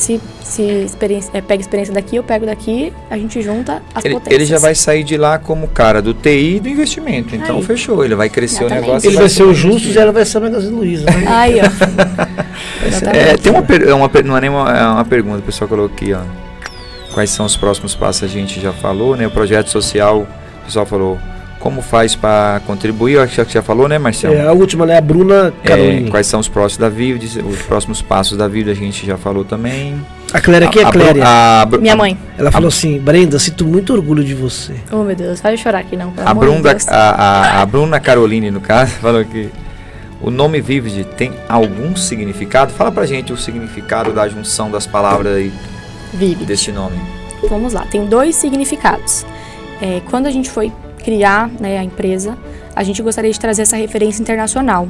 pega experiência daqui, eu pego daqui, a gente junta as potências. Ele já vai sair de lá como cara do TI e do investimento. Então Aí. fechou, ele vai crescer Exatamente. o negócio. Ele vai ser o Justo e ela vai ser a Magazine Luiza. Né? Aí, ó. Exatamente. Tem não é nem uma pergunta, o pessoal colocou aqui, ó. Quais são os próximos passos? A gente já falou, né? O projeto social, o pessoal falou. Como faz para contribuir? Eu acho que já falou, né, Marcelo? A última, né? A Bruna Carolini. Quais são os próximos da Vivid? Os próximos passos da Vivid a gente já falou também. A Cléria aqui é a Cléria. Minha mãe. Ela falou assim, Brenda, sinto muito orgulho de você. Oh, meu Deus, vai chorar aqui não. pelo A amor de Deus. Bruna Caroline, no caso, falou que o nome Vivid tem algum significado? Fala pra gente o significado da junção das palavras aí Vivid. desse nome. Vamos lá, tem 2 significados. Quando a gente foi criar, né, a empresa, a gente gostaria de trazer essa referência internacional.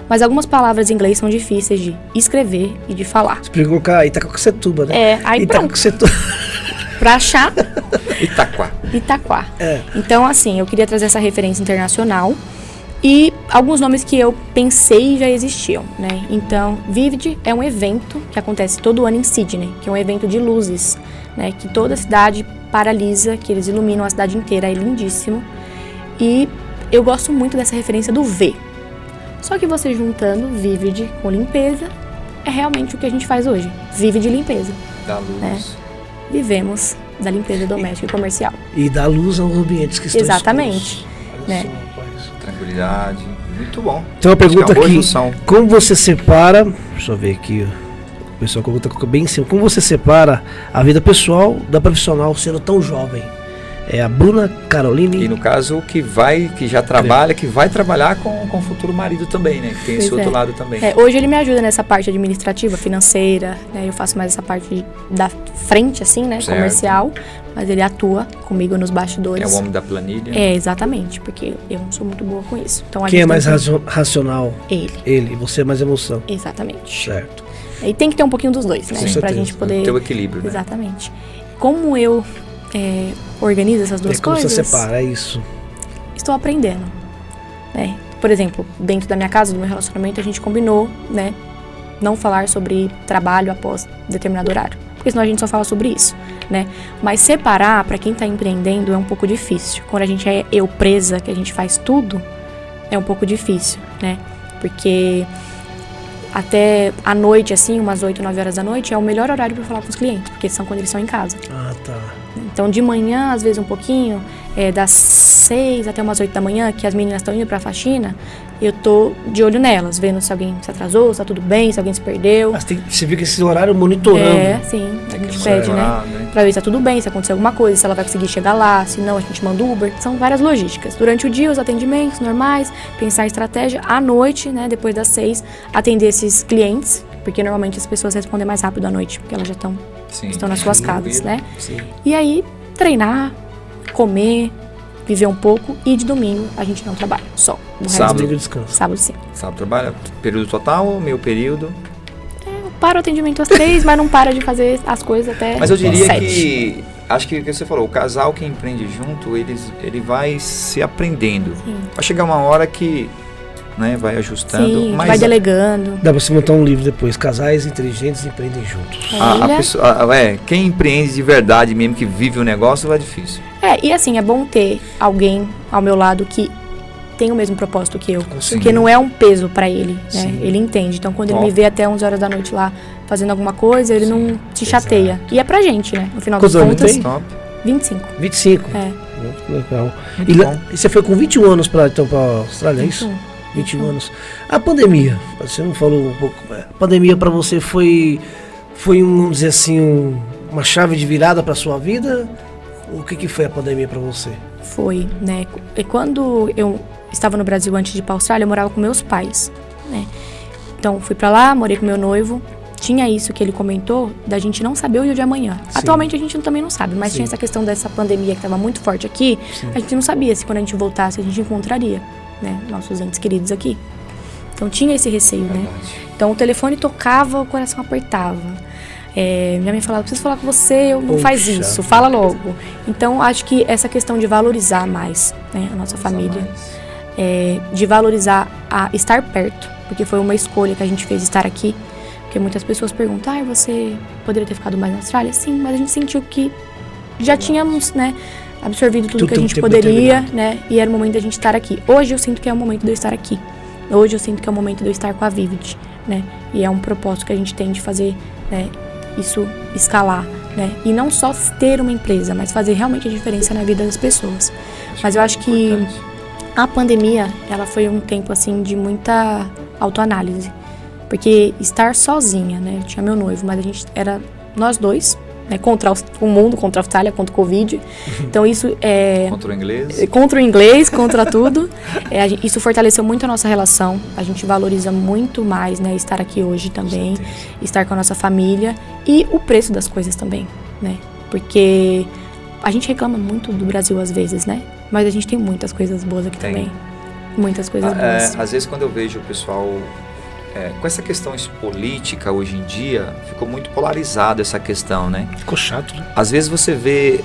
Mas algumas palavras em inglês são difíceis de escrever e de falar. Você podia colocar Itacoaxetuba, né? Aí pronto. Itacoaxetuba. Pra achar, Itaquá. Então, assim, eu queria trazer essa referência internacional e alguns nomes que eu pensei já existiam, né? Então, Vivid é um evento que acontece todo ano em Sydney, que é um evento de luzes, né? Que toda a cidade paralisa, que eles iluminam a cidade inteira, é lindíssimo. E eu gosto muito dessa referência do V. Só que você juntando Vivid com limpeza, é realmente o que a gente faz hoje. Vive de limpeza. Da luz. Né? Vivemos da limpeza doméstica e comercial. E dá luz aos ambientes que estão Exatamente. Né? Tranquilidade. Muito bom. Tem uma pergunta Acho que é uma boa aqui. junção. Como você separa... Deixa eu ver aqui, ó. O pessoal colocou bem em cima. Como você separa a vida pessoal da profissional sendo tão jovem? É a Bruna Caroline. E no caso, que já trabalha, que vai trabalhar com o futuro marido também, né? Que tem esse Pois outro lado também. Hoje ele me ajuda nessa parte administrativa, financeira, né? Eu faço mais essa parte da frente, assim, né? Certo. Comercial. Mas ele atua comigo nos bastidores. É o homem da planilha. Exatamente, porque eu não sou muito boa com isso. Então, a Quem gente é mais tem racional? Ele. Ele. E você é mais emoção. Exatamente. Certo. E tem que ter um pouquinho dos dois, né? Com Pra certeza. gente poder... Ter o equilíbrio, né? Exatamente. Como eu organizo essas duas Como coisas... você separa, é isso. Estou aprendendo, né? Por exemplo, dentro da minha casa, do meu relacionamento, a gente combinou, né? Não falar sobre trabalho após determinado horário. Porque senão a gente só fala sobre isso, né? Mas separar, para quem tá empreendendo, é um pouco difícil. Quando a gente é eu presa, que a gente faz tudo, é um pouco difícil, né? Porque até a noite, assim, umas 8, 9 horas da noite, é o melhor horário para falar com os clientes, porque são quando eles estão em casa. Ah, tá. Então, de manhã, às vezes um pouquinho, das 6 até umas 8 da manhã, que as meninas estão indo pra faxina, eu tô de olho nelas, vendo se alguém se atrasou, se tá tudo bem, se alguém se perdeu. Você fica esse horário monitorando. Sim, a gente pede, né? Pra ver se tá tudo bem, se aconteceu alguma coisa, se ela vai conseguir chegar lá, se não, a gente manda Uber. São várias logísticas. Durante o dia, os atendimentos normais, pensar em estratégia. À noite, né, depois das 6, atender esses clientes, porque normalmente as pessoas respondem mais rápido à noite, porque elas já estão nas suas casas, né? Sim. E aí, treinar, comer, viver um pouco, e de domingo a gente não trabalha, só. Sábado. Descanso. Sábado sim. Sábado trabalha período total ou meio período? Eu paro o atendimento às 3, mas não para de fazer as coisas até Mas eu diria 7. que, acho que o que você falou, o casal que empreende junto, ele vai se aprendendo. Sim. Vai chegar uma hora que, né, vai ajustando. Sim, mas vai delegando. Dá pra você montar um livro depois. Casais inteligentes empreendem juntos. a pessoa, quem empreende de verdade mesmo, que vive o negócio, é difícil. E assim, é bom ter alguém ao meu lado que tem o mesmo propósito que eu. Sim. Porque não é um peso pra ele, né? Sim. Ele entende. Então, quando ele Top. me vê até 11 horas da noite lá fazendo alguma coisa, ele não se chateia. E é pra gente, né? No final Quantos das anos contas, tem? Top. 25. 25. É. Muito legal. Muito bom. E você foi com 21 anos pra Austrália, é isso? 21 anos. A pandemia, você não falou um pouco. A pandemia pra você foi vamos dizer assim, uma chave de virada pra sua vida? O que foi a pandemia pra você? Foi, né? E quando eu estava no Brasil antes de ir pra Austrália, eu morava com meus pais, né? Então, fui pra lá, morei com meu noivo. Tinha isso que ele comentou, da gente não saber o dia de amanhã. Sim. Atualmente a gente também não sabe, mas Sim. tinha essa questão dessa pandemia que estava muito forte aqui. Sim. A gente não sabia se quando a gente voltasse a gente encontraria, né, nossos entes queridos aqui. Então tinha esse receio, né? Então o telefone tocava, o coração apertava. Minha mãe falava, preciso falar com você, não faz Poxa. isso, fala logo. Então acho que essa questão de valorizar mais, né, a nossa família, de valorizar a estar perto, porque foi uma escolha que a gente fez estar aqui. Porque muitas pessoas perguntam, você poderia ter ficado mais na Austrália? Sim, mas a gente sentiu que já tínhamos, né, absorvido tudo que a gente poderia, né, e era o momento da gente estar aqui. Hoje eu sinto que é o momento de eu estar aqui. Hoje eu sinto que é o momento de eu estar com a Vivid, né, e é um propósito que a gente tem de fazer, né, isso escalar, né, e não só ter uma empresa, mas fazer realmente a diferença na vida das pessoas. Mas eu acho que a pandemia, ela foi um tempo, assim, de muita autoanálise. Porque estar sozinha, né? Eu tinha meu noivo, mas a gente era nós dois, né? Contra o mundo, contra a Austrália, contra o Covid. Então isso Contra o inglês? Contra o inglês, contra tudo. Isso fortaleceu muito a nossa relação. A gente valoriza muito mais, né? Estar aqui hoje também, estar com a nossa família e o preço das coisas também, né? Porque a gente reclama muito do Brasil às vezes, né? Mas a gente tem muitas coisas boas aqui também. Muitas coisas boas. Às vezes quando eu vejo o pessoal... com essa questão política hoje em dia, ficou muito polarizada essa questão, né? Ficou chato, né? Às vezes você vê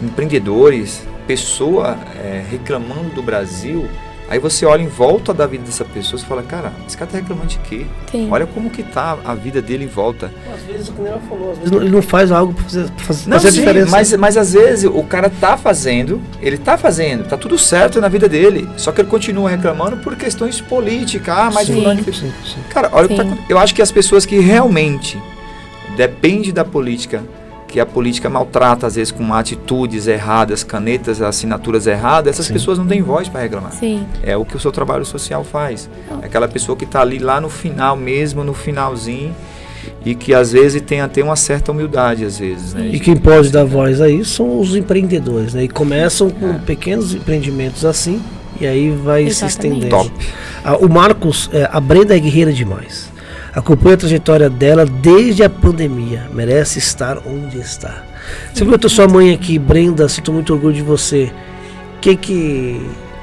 empreendedores, pessoa reclamando do Brasil, aí você olha em volta da vida dessa pessoa e fala, cara, esse cara tá reclamando de quê? Sim. Olha como que tá a vida dele em volta. Às vezes, como ela falou, às vezes ele não faz algo pra fazer Não, a sim, diferença. mas às vezes o cara tá fazendo, tá tudo certo na vida dele, só que ele continua reclamando por questões políticas, mas Sim. fulano que... Sim. Cara, olha o que Sim. eu acho que as pessoas que realmente dependem da política, que a política maltrata às vezes com atitudes erradas, canetas, assinaturas erradas, essas Sim. pessoas não têm voz para reclamar. Sim. É o que o seu trabalho social faz. É aquela pessoa que está ali lá no final mesmo, no finalzinho, e que às vezes tem até uma certa humildade, às vezes, né? E quem pode dar voz a isso são os empreendedores, né? E começam com pequenos empreendimentos assim, e aí vai se Exatamente. estendendo. Top. O Marcos, a Brenda é guerreira demais. Acompanha a trajetória dela desde a pandemia. Merece estar onde está. Você viu a sua mãe aqui, Brenda, sinto muito orgulho de você.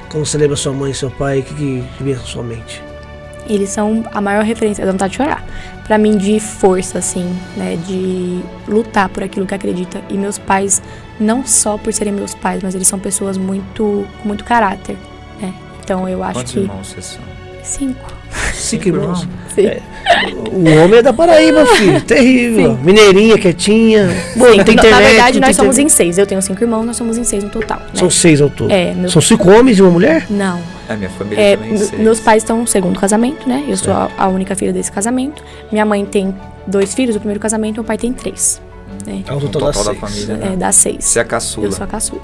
Quando você lembra sua mãe e seu pai, o que vem na sua mente? Eles são a maior referência, dá vontade de chorar. Pra mim, de força, assim, né? De lutar por aquilo que acredita. E meus pais, não só por serem meus pais, mas eles são pessoas com muito caráter, né? Então eu acho Quantos que... irmãos vocês são? 5. 5 irmãos. Sim. O homem é da Paraíba, filho. Terrível. Sim. Mineirinha, quietinha. Bom, não tem internet. Na verdade, não nós tem somos internet. em 6. Eu tenho 5 irmãos, nós somos em 6 no total. Né? São 6 ao todo. É, São 5 homens e uma mulher? Não. Minha família também é 6. Meus pais estão no segundo casamento, né? Eu sou a única filha desse casamento. Minha mãe tem 2 filhos, o primeiro casamento, meu pai tem 3. Né? É o total da família, né? Dá 6. Você é a caçula. Eu sou a caçula.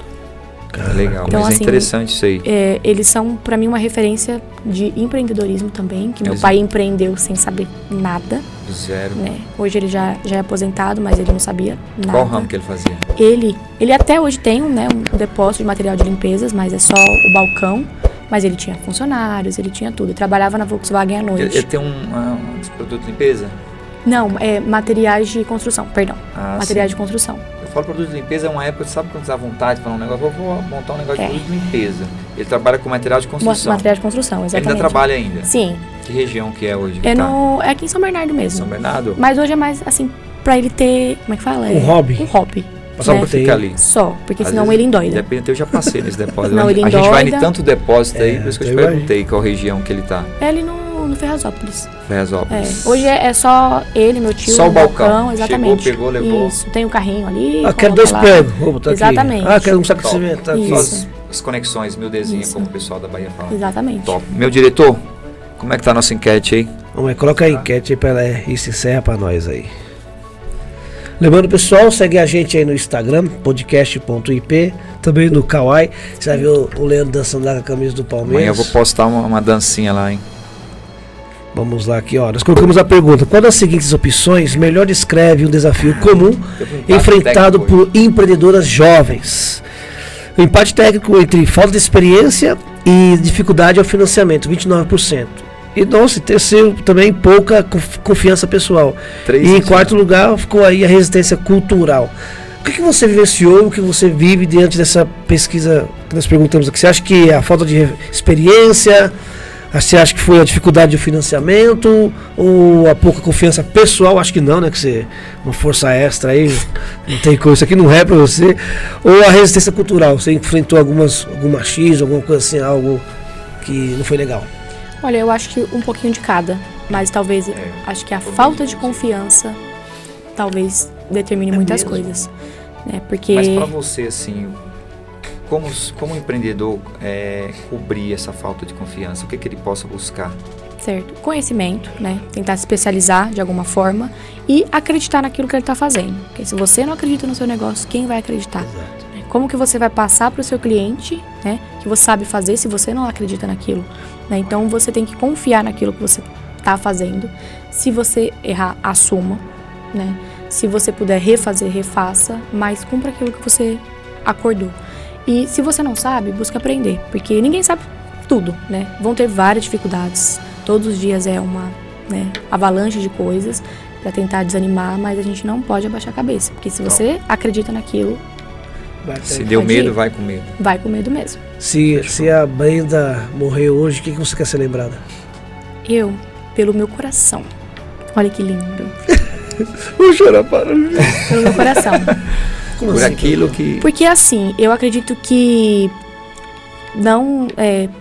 Legal, Então, mas assim, é interessante isso aí. Eles são, pra mim, uma referência de empreendedorismo também, que meu pai empreendeu sem saber nada. Zero. Né? Hoje ele já é aposentado, mas ele não sabia nada. Qual ramo que ele fazia? Ele até hoje tem um depósito de material de limpezas, mas é só o balcão. Mas ele tinha funcionários, ele tinha tudo. Ele trabalhava na Volkswagen à noite. Ele tem um produto de limpeza? Não, materiais de construção, perdão. Materiais de construção. Eu falo produto de limpeza, é uma época, sabe quando você dá vontade de falar um negócio, vou montar um negócio de produto de limpeza. Ele trabalha com material de construção. Material de construção, exatamente. Ele ainda trabalha ainda? Sim. Que região que é hoje? É aqui em São Bernardo mesmo. São Bernardo? Mas hoje é mais, assim, pra ele ter, como é que fala? Um hobby. Um hobby. Só pra ficar ali. Só, porque Às senão vezes, ele endoida. Depende, eu já passei nesse depósito. Não, ele a gente vai em endoida. tanto depósito aí, por isso que eu te eu perguntei qual região que ele tá. É ali no Ferrazópolis. Ferrazópolis. Hoje é só ele, meu tio, só o balcão. exatamente. Chegou, pegou, levou. Isso, tem o carrinho ali. Quero 2 pregos. Tá exatamente. Aqui. Quero um saco de cimento. Tá aqui. Isso. As conexões, miudezinha, como o pessoal da Bahia fala. Exatamente. Top. Meu diretor, como é que tá a nossa enquete aí? Vamos aí, coloca a enquete aí pra ela e se encerra pra nós aí. Lembrando, pessoal, segue a gente aí no Instagram, podcast.ip, também no Kawaii. Você vai ver o Leandro dançando lá com a camisa do Palmeiras. Amanhã eu vou postar uma dancinha lá, hein? Vamos lá aqui, ó. Nós colocamos a pergunta: qual das seguintes opções melhor descreve um desafio comum enfrentado por empreendedoras jovens? O empate técnico entre falta de experiência e dificuldade ao financiamento, 29%. E, nossa, terceiro também, pouca confiança pessoal. E em quarto lugar ficou aí a resistência cultural. O que você vivenciou, o que você vive diante dessa pesquisa que nós perguntamos aqui? Você acha que é a falta de experiência? Você acha que foi a dificuldade do financiamento? Ou a pouca confiança pessoal? Acho que não, né? Que você, uma força extra aí, não tem coisa, isso aqui não é pra você. Ou a resistência cultural? Você enfrentou algum machismo, alguma coisa assim, algo que não foi legal? Olha, eu acho que um pouquinho de cada, mas talvez, acho que a falta de confiança talvez determine muitas coisas, né? Porque... Mas pra você, assim, como empreendedor, cobrir essa falta de confiança, o que ele possa buscar? Certo, conhecimento, né? Tentar se especializar de alguma forma e acreditar naquilo que ele está fazendo. Porque se você não acredita no seu negócio, quem vai acreditar? Exato. Como que você vai passar para o seu cliente, né? Que você sabe fazer se você não acredita naquilo? Né? Então você tem que confiar naquilo que você está fazendo. Se você errar, assuma, né? Se você puder refazer, refaça, mas cumpra aquilo que você acordou. E se você não sabe, busque aprender, porque ninguém sabe tudo, né? Vão ter várias dificuldades. Todos os dias é uma avalanche de coisas para tentar desanimar, mas a gente não pode abaixar a cabeça, porque se você acredita naquilo, se deu medo, vai com medo. Vai com medo mesmo. Se a Brenda morrer hoje, o que você quer ser lembrada? Eu, pelo meu coração. Olha que lindo. Vou chorar para Pelo meu coração. Como por assim, aquilo que... Porque assim, eu acredito que, não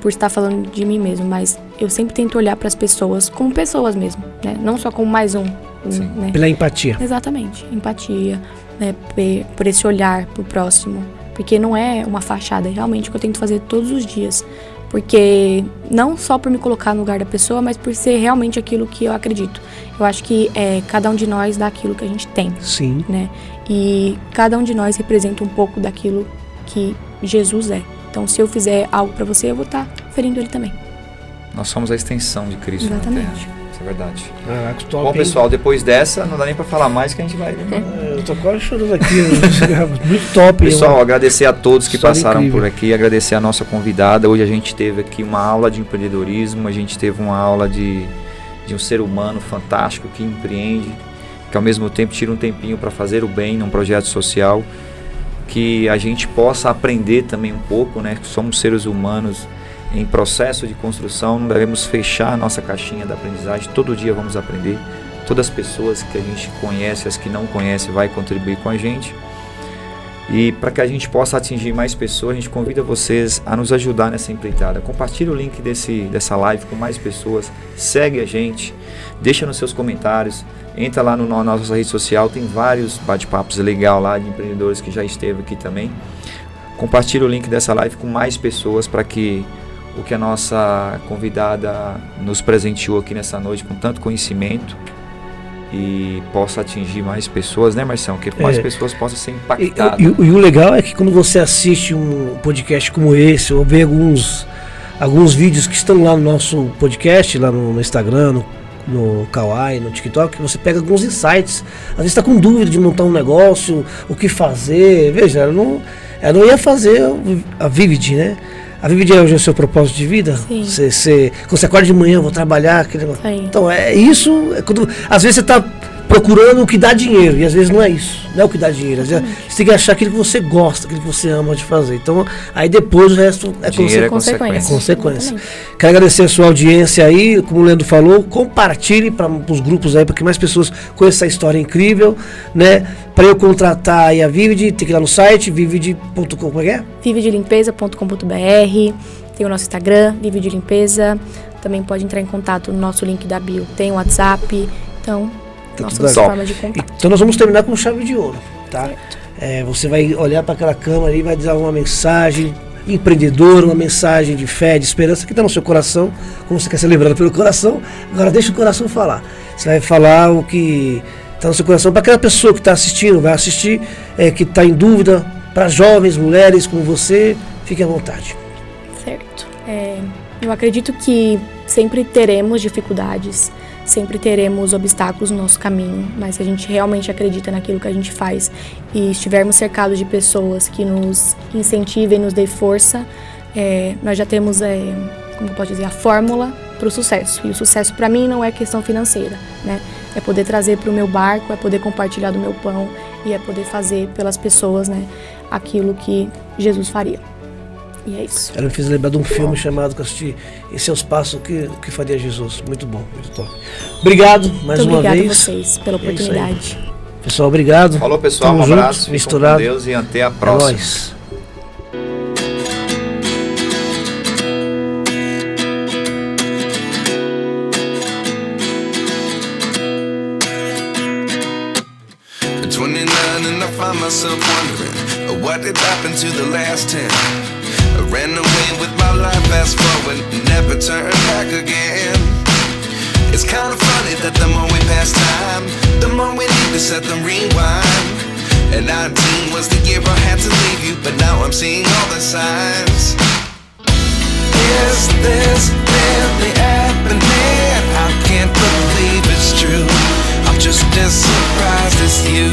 por estar falando de mim mesmo, mas eu sempre tento olhar para as pessoas como pessoas mesmo, né? Não só como mais um. Né? Pela empatia. Exatamente, empatia, né? Por esse olhar pro próximo. Porque não é uma fachada, é realmente o que eu tento fazer todos os dias. Porque não só por me colocar no lugar da pessoa, mas por ser realmente aquilo que eu acredito. Eu acho que cada um de nós dá aquilo que a gente tem. Sim. Né? E cada um de nós representa um pouco daquilo que Jesus é. Então, se eu fizer algo para você, eu vou estar ferindo ele também. Nós somos a extensão de Cristo na Exatamente. Terra. Isso é verdade. Caraca, top. Bom, pessoal, depois dessa, não dá nem pra falar mais que a gente vai... Eu tô quase chorando aqui. Muito top. Pessoal, agradecer a todos que passaram incrível por aqui, agradecer a nossa convidada. Hoje a gente teve aqui uma aula de empreendedorismo, a gente teve uma aula de um ser humano fantástico que empreende, que ao mesmo tempo tira um tempinho para fazer o bem num projeto social, que a gente possa aprender também um pouco, né? Somos seres humanos em processo de construção, não devemos fechar a nossa caixinha da aprendizagem, todo dia vamos aprender, todas as pessoas que a gente conhece, as que não conhece, vai contribuir com a gente. E para que a gente possa atingir mais pessoas, a gente convida vocês a nos ajudar nessa empreitada. Compartilhe o link dessa live com mais pessoas, segue a gente, deixa nos seus comentários, entra lá na nossa rede social, tem vários bate-papos legais lá de empreendedores que já esteve aqui também. Compartilhe o link dessa live com mais pessoas para que o que a nossa convidada nos presenteou aqui nessa noite com tanto conhecimento e possa atingir mais pessoas, né, Marcião? Que mais pessoas possam ser impactadas. E o legal é que quando você assiste um podcast como esse, ou vê alguns vídeos que estão lá no nosso podcast, lá no Instagram, no Kawaii, no TikTok, você pega alguns insights. Às vezes está com dúvida de montar um negócio, o que fazer. Veja, ela não ia fazer a Vivid, né? A Vivid é hoje o seu propósito de vida? Sim. Quando você acorda de manhã, eu vou trabalhar. Aquele negócio. Sim. Então, às vezes você está procurando o que dá dinheiro, e às vezes não é isso, não é o que dá dinheiro. Às vezes você tem que achar aquilo que você gosta, aquilo que você ama de fazer. Então, aí depois o resto é consequência. Exatamente. Quero agradecer a sua audiência aí, como o Leandro falou, compartilhe para os grupos aí, para que mais pessoas conheçam essa história incrível, né? Para eu contratar aí a Vivid, tem que ir lá no site, vivid.com, como é que é? vividelimpeza.com.br, tem o nosso Instagram, Vivid Limpeza, também pode entrar em contato no nosso link da bio, tem o WhatsApp, então, nossas formas de contato. Então nós vamos terminar com chave de ouro, tá? Você vai olhar para aquela câmera e vai dar uma mensagem empreendedora, uma mensagem de fé, de esperança que está no seu coração, como você quer ser lembrado pelo coração. Agora deixa o coração falar. Você vai falar o que está no seu coração para aquela pessoa que está assistindo, vai assistir, que está em dúvida, para jovens, mulheres como você, fique à vontade. Certo. Eu acredito que sempre teremos dificuldades, sempre teremos obstáculos no nosso caminho, mas se a gente realmente acredita naquilo que a gente faz e estivermos cercados de pessoas que nos incentivem, nos dê força, nós já temos, como eu posso dizer, a fórmula para o sucesso. E o sucesso para mim não é questão financeira, né? É poder trazer para o meu barco, é poder compartilhar do meu pão e é poder fazer pelas pessoas, né, aquilo que Jesus faria. E é isso. Ela me fez lembrar de um filme chamado que eu assisti, Esse é os Passos que faria Jesus. Muito bom, muito top. Obrigado mais uma vez. Obrigado a vocês pela oportunidade. Pessoal, obrigado. Falou, pessoal. Tamo Um abraço. Juntos, misturado. Com Deus e até a próxima. É nóis. Myself wondering what did happen to the last 10. I ran away with my life, fast forward, never turn back again. It's kind of funny that the more we pass time, the more we need to set the rewind. And 19 was the year I had to leave you, but now I'm seeing all the signs. Is this really happening? I can't believe it's true. I'm just as surprised as you.